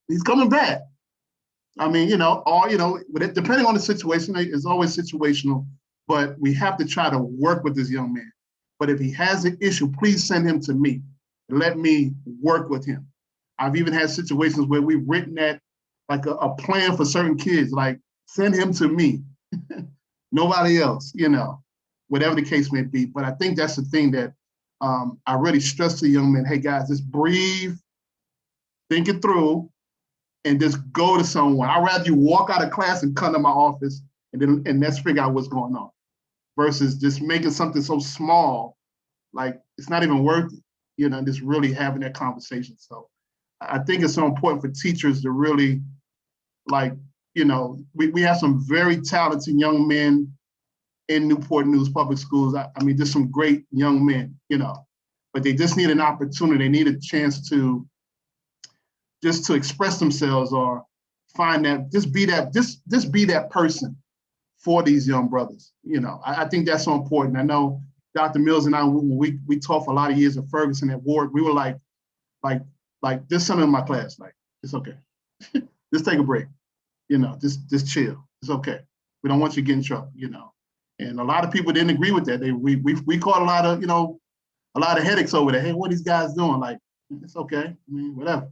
He's coming back. I mean, depending on the situation, it's always situational, but we have to try to work with this young man. But if he has an issue, please send him to me. Let me work with him. I've even had situations where we've written that like a plan for certain kids, like send him to me, nobody else, whatever the case may be. But I think that's the thing that I really stress to young men, hey guys, just breathe, think it through, and just go to someone. I'd rather you walk out of class and come to my office and let's figure out what's going on versus just making something so small, like it's not even worth it, just really having that conversation. So I think it's so important for teachers to really we have some very talented young men in Newport News Public Schools. I mean, there's some great young men, but they just need an opportunity. They need a chance to express themselves or find that, just be that person for these young brothers. I think that's so important. I know Dr. Mills and I, when we taught for a lot of years at Ferguson at Ward, we were like, there's something in my class, like, it's okay. Just take a break, just chill. It's okay. We don't want you to get in trouble, And a lot of people didn't agree with that. We caught a lot of headaches over there. Hey, what are these guys doing? Like, it's okay. I mean, whatever.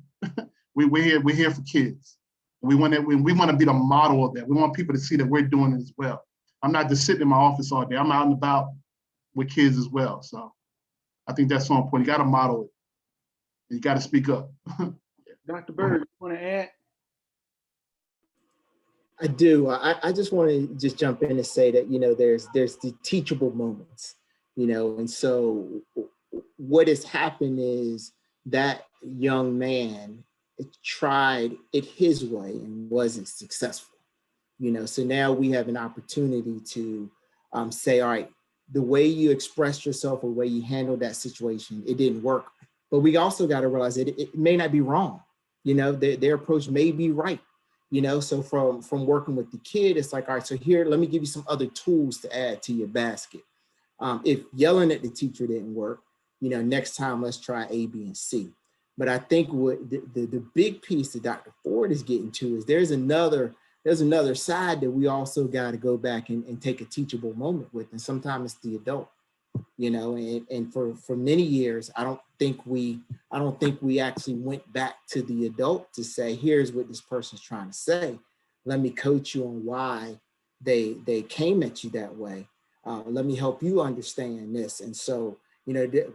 We're here for kids. We want to be the model of that. We want people to see that we're doing it as well. I'm not just sitting in my office all day. I'm out and about with kids as well. So I think that's so important. You got to model it. You got to speak up. Dr. Bird, you want to add? I do. I just want to just jump in and say that, there's the teachable moments, and so what has happened is that young man tried it his way and wasn't successful, so now we have an opportunity to say, all right, the way you expressed yourself or the way you handled that situation, it didn't work. But we also got to realize that it may not be wrong. Their approach may be right. So from working with the kid, it's like, all right, so here, let me give you some other tools to add to your basket. If yelling at the teacher didn't work, next time let's try A, B, and C. But I think what the big piece that Dr. Ford is getting to is there's another side that we also got to go back and take a teachable moment with. And sometimes it's the adult, and for many years, I don't think we actually went back to the adult to say, here's what this person's trying to say. Let me coach you on why they came at you that way. Let me help you understand this. And so,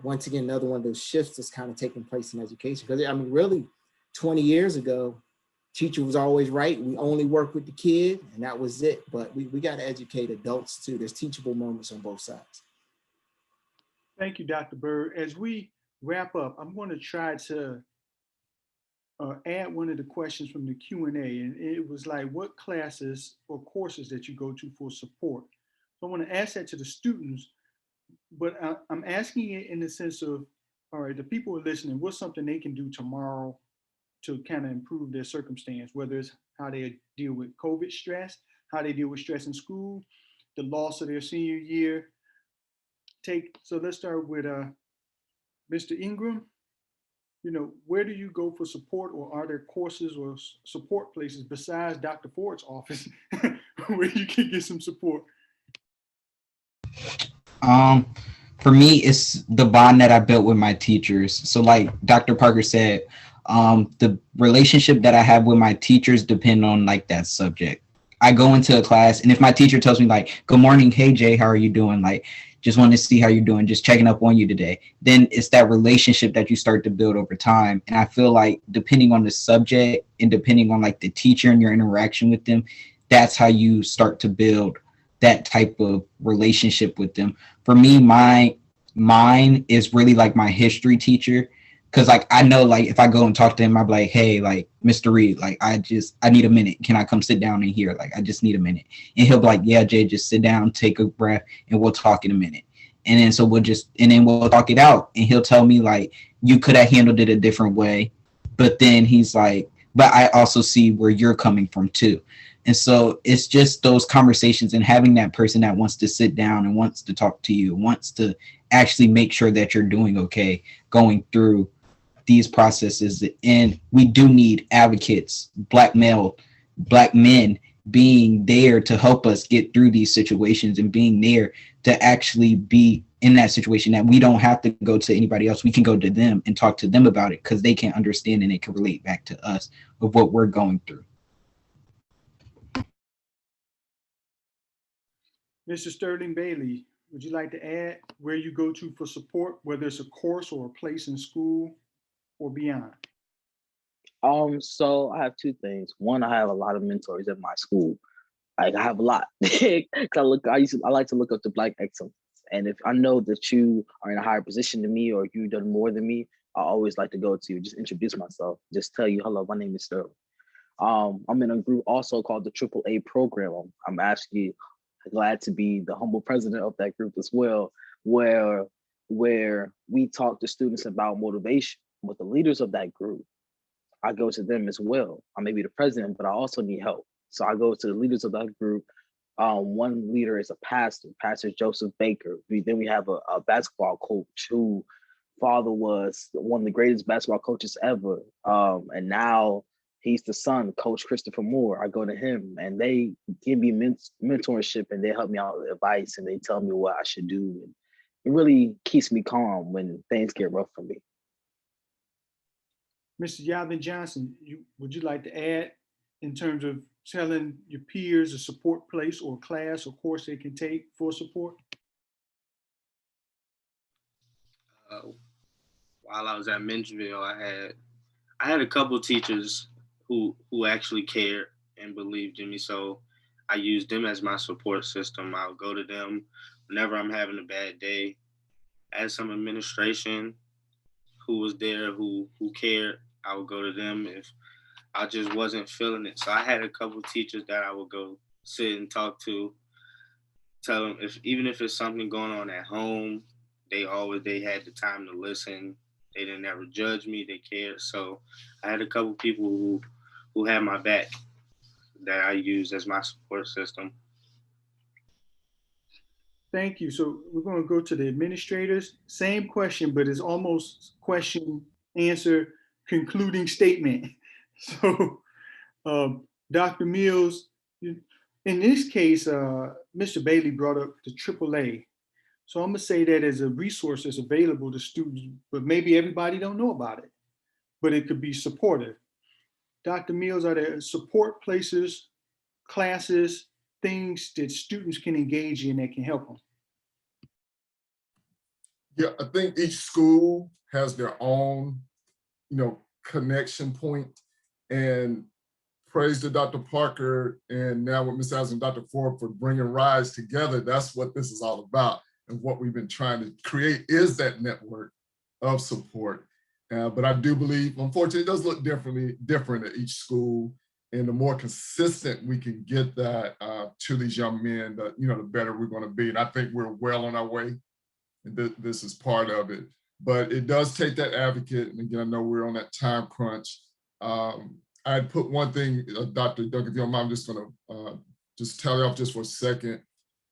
once again, another one of those shifts that's kind of taking place in education. Because I mean, really, 20 years ago, teacher was always right. We only work with the kid and that was it. But we got to educate adults too. There's teachable moments on both sides. Thank you, Dr. Bird. As we wrap up, I'm going to try to add one of the questions from the Q&A, and it was like, what classes or courses that you go to for support? So I want to ask that to the students, but I'm asking it in the sense of, all right, the people who are listening, what's something they can do tomorrow to kind of improve their circumstance, whether it's how they deal with COVID stress, how they deal with stress in school, the loss of their senior year. So let's start with Mr. Ingram. Where do you go for support, or are there courses or support places besides Dr. Ford's office where you can get some support? Um, for me, it's the bond that I built with my teachers. So like Dr. Parker said, the relationship that I have with my teachers depend on like that subject. I go into a class, and if my teacher tells me like, good morning, hey Jay, how are you doing? Like, just want to see how you're doing, just checking up on you today. Then it's that relationship that you start to build over time. And I feel like depending on the subject and depending on like the teacher and your interaction with them, that's how you start to build that type of relationship with them. For me, mine is really like my history teacher. Cause like I know like if I go and talk to him, I'll be like, hey, like Mr. Reed, like I need a minute. Can I come sit down in here? Like I just need a minute. And he'll be like, yeah, Jay, just sit down, take a breath, and we'll talk in a minute. And then we'll talk it out. And he'll tell me like, you could have handled it a different way. But then he's like, but I also see where you're coming from too. And so it's just those conversations and having that person that wants to sit down and wants to talk to you, wants to actually make sure that you're doing okay going through these processes. And we do need advocates, black men being there to help us get through these situations and being there to actually be in that situation that we don't have to go to anybody else. We can go to them and talk to them about it because they can understand and they can relate back to us of what we're going through. Mr. Sterling Bailey, would you like to add where you go to for support, whether it's a course or a place in school or beyond? So I have two things. One, I have a lot of mentors at my school. Like I have a lot. Cause I like to look up to Black excellence. And if I know that you are in a higher position than me or you've done more than me, I always like to go to you, just introduce myself, just tell you, hello, my name is Sterling. I'm in a group also called the AAA program. I'm actually glad to be the humble president of that group as well, where we talk to students about motivation with the leaders of that group. I go to them as well. I may be the president, but I also need help. So I go to the leaders of that group. One leader is a Pastor Joseph Baker. Then we have a basketball coach who father was one of the greatest basketball coaches ever. And now he's the son, Coach Christopher Moore. I go to him and they give me mentorship and they help me out with advice and they tell me what I should do. And it really keeps me calm when things get rough for me. Mr. Yavin Johnson, would you like to add in terms of telling your peers a support place or class or course they can take for support? While I was at Minchville, I had a couple teachers who actually cared and believed in me. So I used them as my support system. I'll go to them whenever I'm having a bad day. I had some administration who was there who cared. I would go to them if I just wasn't feeling it. So I had a couple teachers that I would go sit and talk to, tell them even if it's something going on at home, they had the time to listen. They didn't ever judge me. They cared. So I had a couple people who had my back that I used as my support system. Thank you. So we're going to go to the administrators. Same question, but it's almost question, answer, concluding statement. So Dr. Mills, in this case, Mr. Bailey brought up the AAA. So I'm going to say that as a resource that's available to students, but maybe everybody don't know about it, but it could be supportive. Dr. Mills, are there support places, classes, things that students can engage in that can help them? Yeah, I think each school has their own, connection point. And praise to Dr. Parker and now with Ms. Adams and Dr. Ford for bringing RISE together. That's what this is all about. And what we've been trying to create is that network of support. But I do believe, unfortunately, it does look different at each school. And the more consistent we can get that to these young men, the better we're going to be. And I think we're well on our way. And this is part of it. But it does take that advocate. And again, I know we're on that time crunch. I'd put one thing, Dr. Doug, if you don't mind, I'm just going to just tell you off just for a second.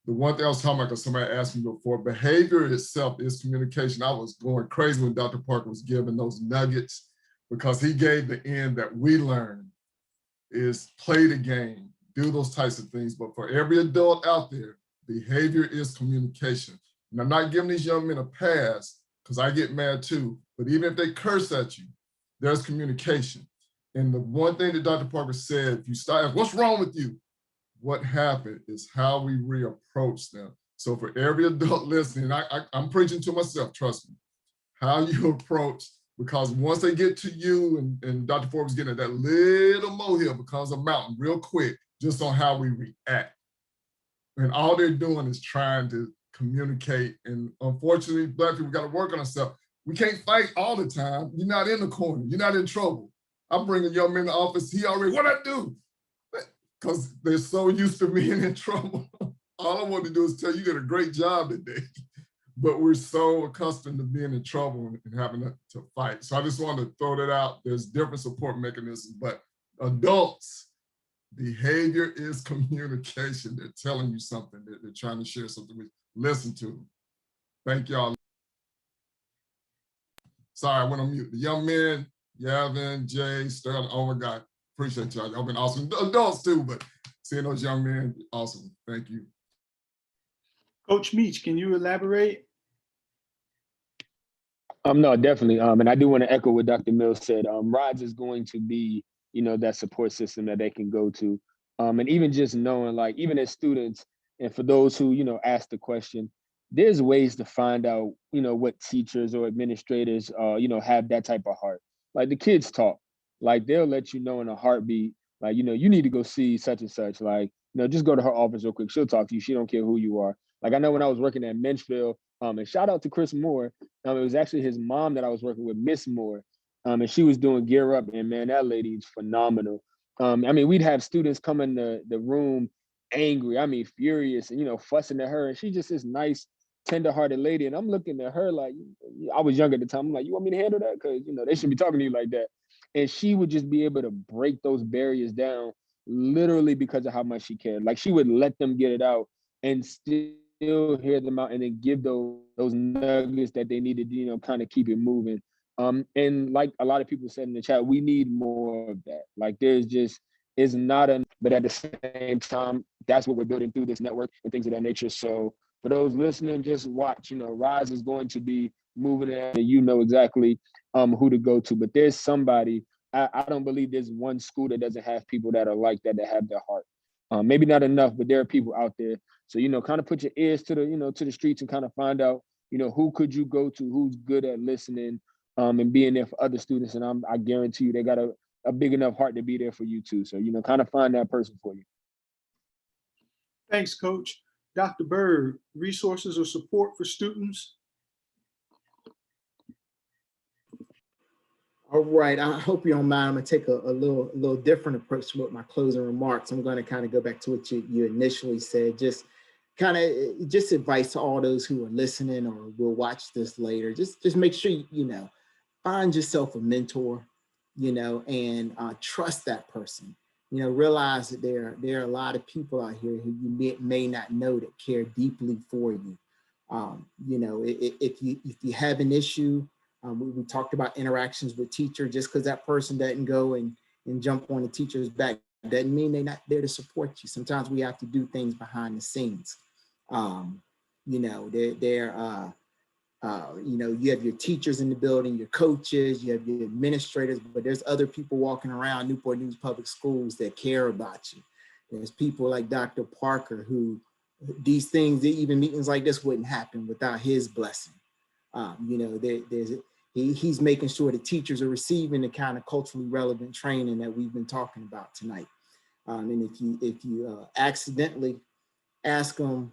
The one thing I was talking about, because somebody asked me before, behavior itself is communication. I was going crazy when Dr. Parker was giving those nuggets because he gave the end that we learned is play the game, do those types of things. But for every adult out there, behavior is communication. And I'm not giving these young men a pass because I get mad too, but even if they curse at you, there's communication. And the one thing that Dr. Parker said, if you start, what's wrong with you? What happened is how we reapproach them. So for every adult listening, I'm preaching to myself, trust me, how you approach, because once they get to you, and Dr. Ford was getting at that little molehill becomes a mountain real quick, just on how we react. And all they're doing is trying to communicate. And unfortunately, Black people got to work on ourselves. We can't fight all the time. You're not in the corner. You're not in trouble. I bring a young man in the office. He already, what'd I do? Because they're so used to being in trouble. All I want to do is tell you did a great job today. But we're so accustomed to being in trouble and having to fight. So I just wanted to throw that out. There's different support mechanisms, but adults, behavior is communication. They're telling you something. They're trying to share something with you. Listen to them. Thank y'all. Sorry, I went on mute. The young men, Yavin, Jay, Sterling, oh my God. Appreciate y'all. Y'all been awesome. Adults too, but seeing those young men, awesome. Thank you. Coach Meach, can you elaborate? No, definitely. And I do want to echo what Dr. Mills said. RISE is going to be, that support system that they can go to. And even just knowing, like, even as students, and for those who, ask the question, there's ways to find out, what teachers or administrators, have that type of heart. Like the kids talk, like they'll let you know in a heartbeat, like, you need to go see such and such. Like, just go to her office real quick. She'll talk to you. She don't care who you are. Like I know when I was working at Menchville, and shout out to Chris Moore. It was actually his mom that I was working with, Miss Moore. And she was doing Gear Up, and man, that lady is phenomenal. We'd have students come in the room angry, furious, and fussing at her. And she just this nice, tender-hearted lady. And I'm looking at her like, I was younger at the time. I'm like, you want me to handle that? Because they shouldn't be talking to you like that. And she would just be able to break those barriers down, literally because of how much she cared. Like she would let them get it out and still hear them out and then give those nuggets that they needed to, kind of keep it moving. And like a lot of people said in the chat, we need more of that. Like there's just, is not enough, but at the same time, that's what we're building through this network and things of that nature. So for those listening, just watch, RISE is going to be moving in and you know exactly who to go to, but there's somebody, I don't believe there's one school that doesn't have people that are like that have their heart. Maybe not enough, but there are people out there. So, kind of put your ears to the, to the streets and kind of find out, who could you go to, who's good at listening and being there for other students. And I guarantee you, they got a big enough heart to be there for you too. So, kind of find that person for you. Thanks, Coach. Dr. Bird, resources or support for students? All right, I hope you don't mind. I'm gonna take a little different approach with my closing remarks. I'm gonna kind of go back to what you initially said, just advice to all those who are listening or will watch this later. Just make sure, find yourself a mentor, and trust that person. Realize that there are a lot of people out here who you may not know that care deeply for you. If you have an issue, we talked about interactions with teacher. Just because that person doesn't go and jump on the teacher's back doesn't mean they're not there to support you. Sometimes we have to do things behind the scenes. You have your teachers in the building, your coaches, you have your administrators, but there's other people walking around Newport News Public Schools that care about you. There's people like Dr. Parker who these things, even meetings like this wouldn't happen without his blessing. He's making sure the teachers are receiving the kind of culturally relevant training that we've been talking about tonight. And if you accidentally ask them,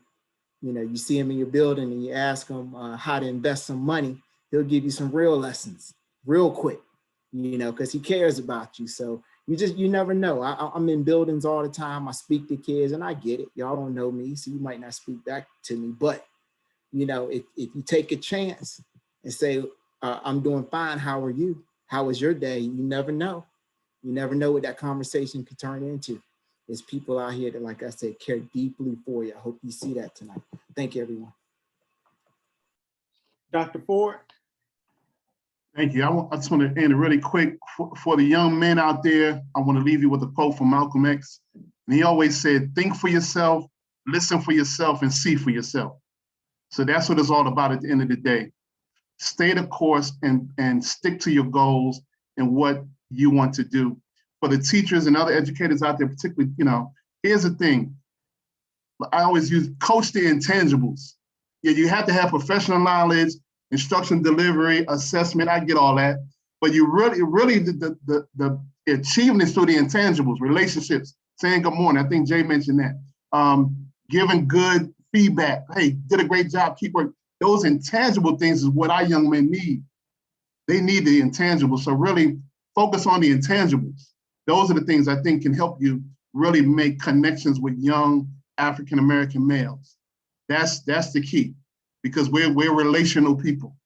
you see him in your building and you ask him how to invest some money, he'll give you some real lessons real quick, because he cares about you. So you never know. I'm in buildings all the time. I speak to kids and I get it. Y'all don't know me, so you might not speak back to me. But, if you take a chance and say, I'm doing fine, how are you? How was your day? You never know. You never know what that conversation could turn into. There's people out here that, like I said, care deeply for you. I hope you see that tonight. Thank you, everyone. Dr. Ford? Thank you. I just want to end it really quick. For the young men out there, I want to leave you with a quote from Malcolm X. And he always said, think for yourself, listen for yourself, and see for yourself. So that's what it's all about at the end of the day. Stay the course and stick to your goals and what you want to do. For the teachers and other educators out there, particularly, here's the thing. I always use coach the intangibles. Yeah, you have to have professional knowledge, instruction delivery, assessment. I get all that, but you really the achievement is through the intangibles, relationships, saying good morning. I think Jay mentioned that. Giving good feedback. Hey, did a great job. Keep working. Those intangible things is what our young men need. They need the intangibles. So really focus on the intangibles. Those are the things I think can help you really make connections with young African-American males. That's the key, because we're relational people.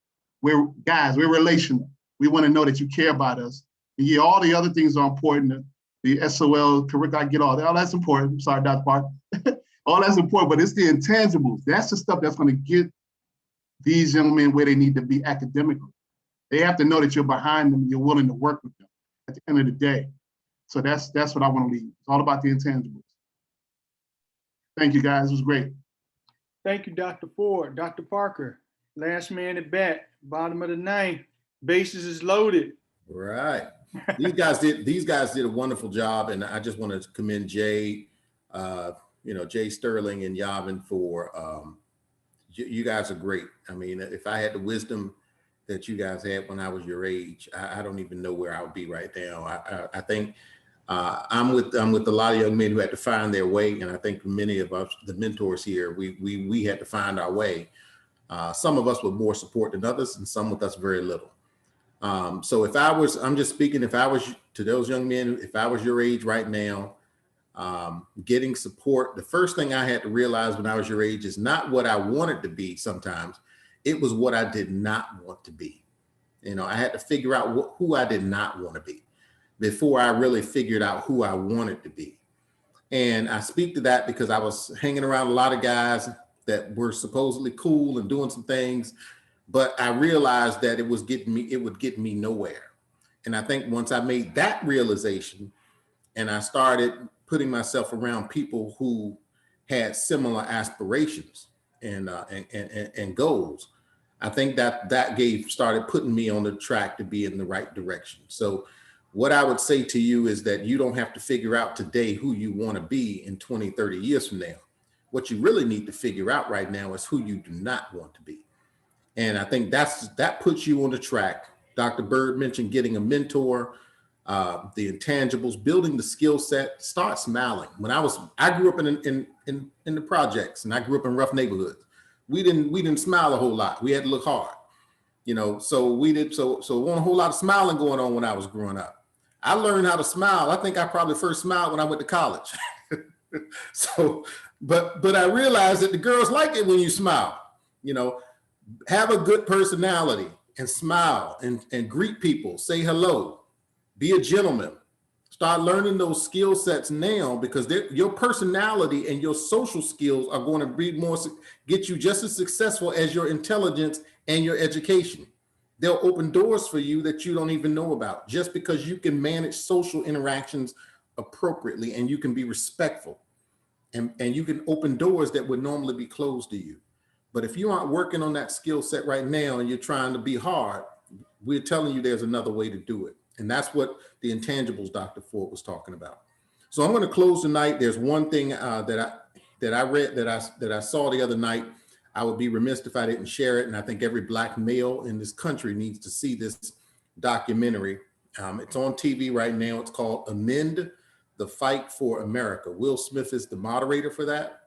We're relational. We want to know that you care about us. And yeah, all the other things are important. The SOL, curriculum, I get all that. All that's important. I'm sorry, Dr. Park. All that's important, but it's the intangibles. That's the stuff that's going to get these young men where they need to be academically. They have to know that you're behind them and you're willing to work with them at the end of the day. So that's what I want to leave. It's all about the intangibles. Thank you, guys. It was great. Thank you, Dr. Ford. Dr. Parker, last man at bat, bottom of the ninth. Bases is loaded. Right. These guys did a wonderful job, and I just want to commend Jay, Jay Sterling and Yavin for you guys are great. I mean, if I had the wisdom that you guys had when I was your age, I don't even know where I would be right now. I think I'm with a lot of young men who had to find their way, and I think many of us, the mentors here, we had to find our way. Some of us with more support than others, and some with us very little. So I'm just speaking, if I was to those young men, if I was your age right now, getting support, the first thing I had to realize when I was your age is not what I wanted to be sometimes, it was what I did not want to be. I had to figure out who I did not want to be before I really figured out who I wanted to be. And I speak to that because I was hanging around a lot of guys that were supposedly cool and doing some things, but I realized that it would get me nowhere. And I think once I made that realization and I started putting myself around people who had similar aspirations and goals, I think that started putting me on the track to be in the right direction. So what I would say to you is that you don't have to figure out today who you want to be in 20, 30 years from now. What you really need to figure out right now is who you do not want to be. And I think that puts you on the track. Dr. Bird mentioned getting a mentor, the intangibles, building the skill set, start smiling. I grew up in the projects, and I grew up in rough neighborhoods. We didn't smile a whole lot. We had to look hard, so we did. So wasn't a whole lot of smiling going on when I was growing up. I learned how to smile. I think I probably first smiled when I went to college. But I realized that the girls like it when you smile, have a good personality and smile and greet people, say hello, be a gentleman. Start learning those skill sets now, because your personality and your social skills are going to get you just as successful as your intelligence and your education. They'll open doors for you that you don't even know about, just because you can manage social interactions appropriately and you can be respectful and you can open doors that would normally be closed to you. But if you aren't working on that skill set right now and you're trying to be hard, we're telling you there's another way to do it. And that's what the intangibles Dr. Ford was talking about. So I'm going to close tonight. There's one thing that I read that I saw the other night. I would be remiss if I didn't share it. And I think every Black male in this country needs to see this documentary. It's on TV right now. It's called Amend the Fight for America. Will Smith is the moderator for that.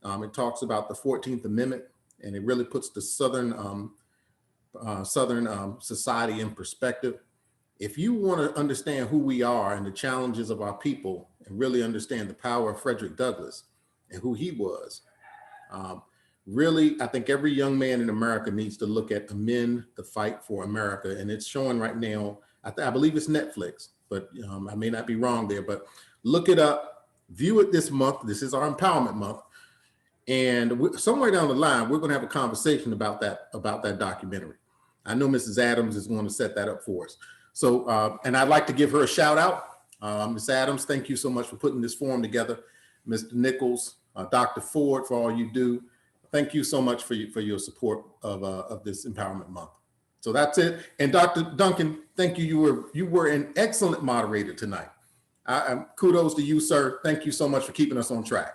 It talks about the 14th Amendment, and it really puts the Southern society in perspective. If you want to understand who we are and the challenges of our people and really understand the power of Frederick Douglass and who he was, really, I think every young man in America needs to look at Amend the Fight for America. And it's showing right now, I believe it's Netflix, but I may not be wrong there, but look it up, view it this month. This is our empowerment month. And somewhere down the line, we're going to have a conversation about that documentary. I know Mrs. Adams is going to set that up for us. So, and I'd like to give her a shout out. Ms. Adams, thank you so much for putting this forum together. Mr. Nichols, Dr. Ford, for all you do. Thank you so much for your support of this Empowerment Month. So that's it. And Dr. Duncan, thank you. You were an excellent moderator tonight. Kudos to you, sir. Thank you so much for keeping us on track.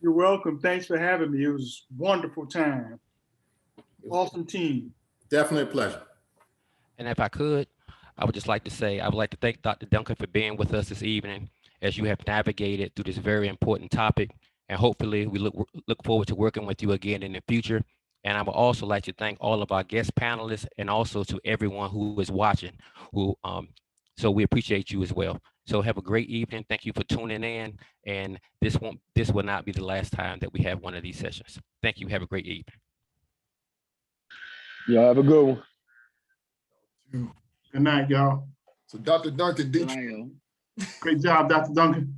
You're welcome. Thanks for having me. It was a wonderful time. Awesome team. Definitely a pleasure. And if I could, I would just like to say, I would like to thank Dr. Duncan for being with us this evening as you have navigated through this very important topic. And hopefully we look forward to working with you again in the future. And I would also like to thank all of our guest panelists and also to everyone who is watching, so we appreciate you as well. So have a great evening. Thank you for tuning in. And this will not be the last time that we have one of these sessions. Thank you. Have a great evening. Y'all have a good one. Good night, y'all. So Dr. Duncan, Good night, yo. Great job, Dr. Duncan.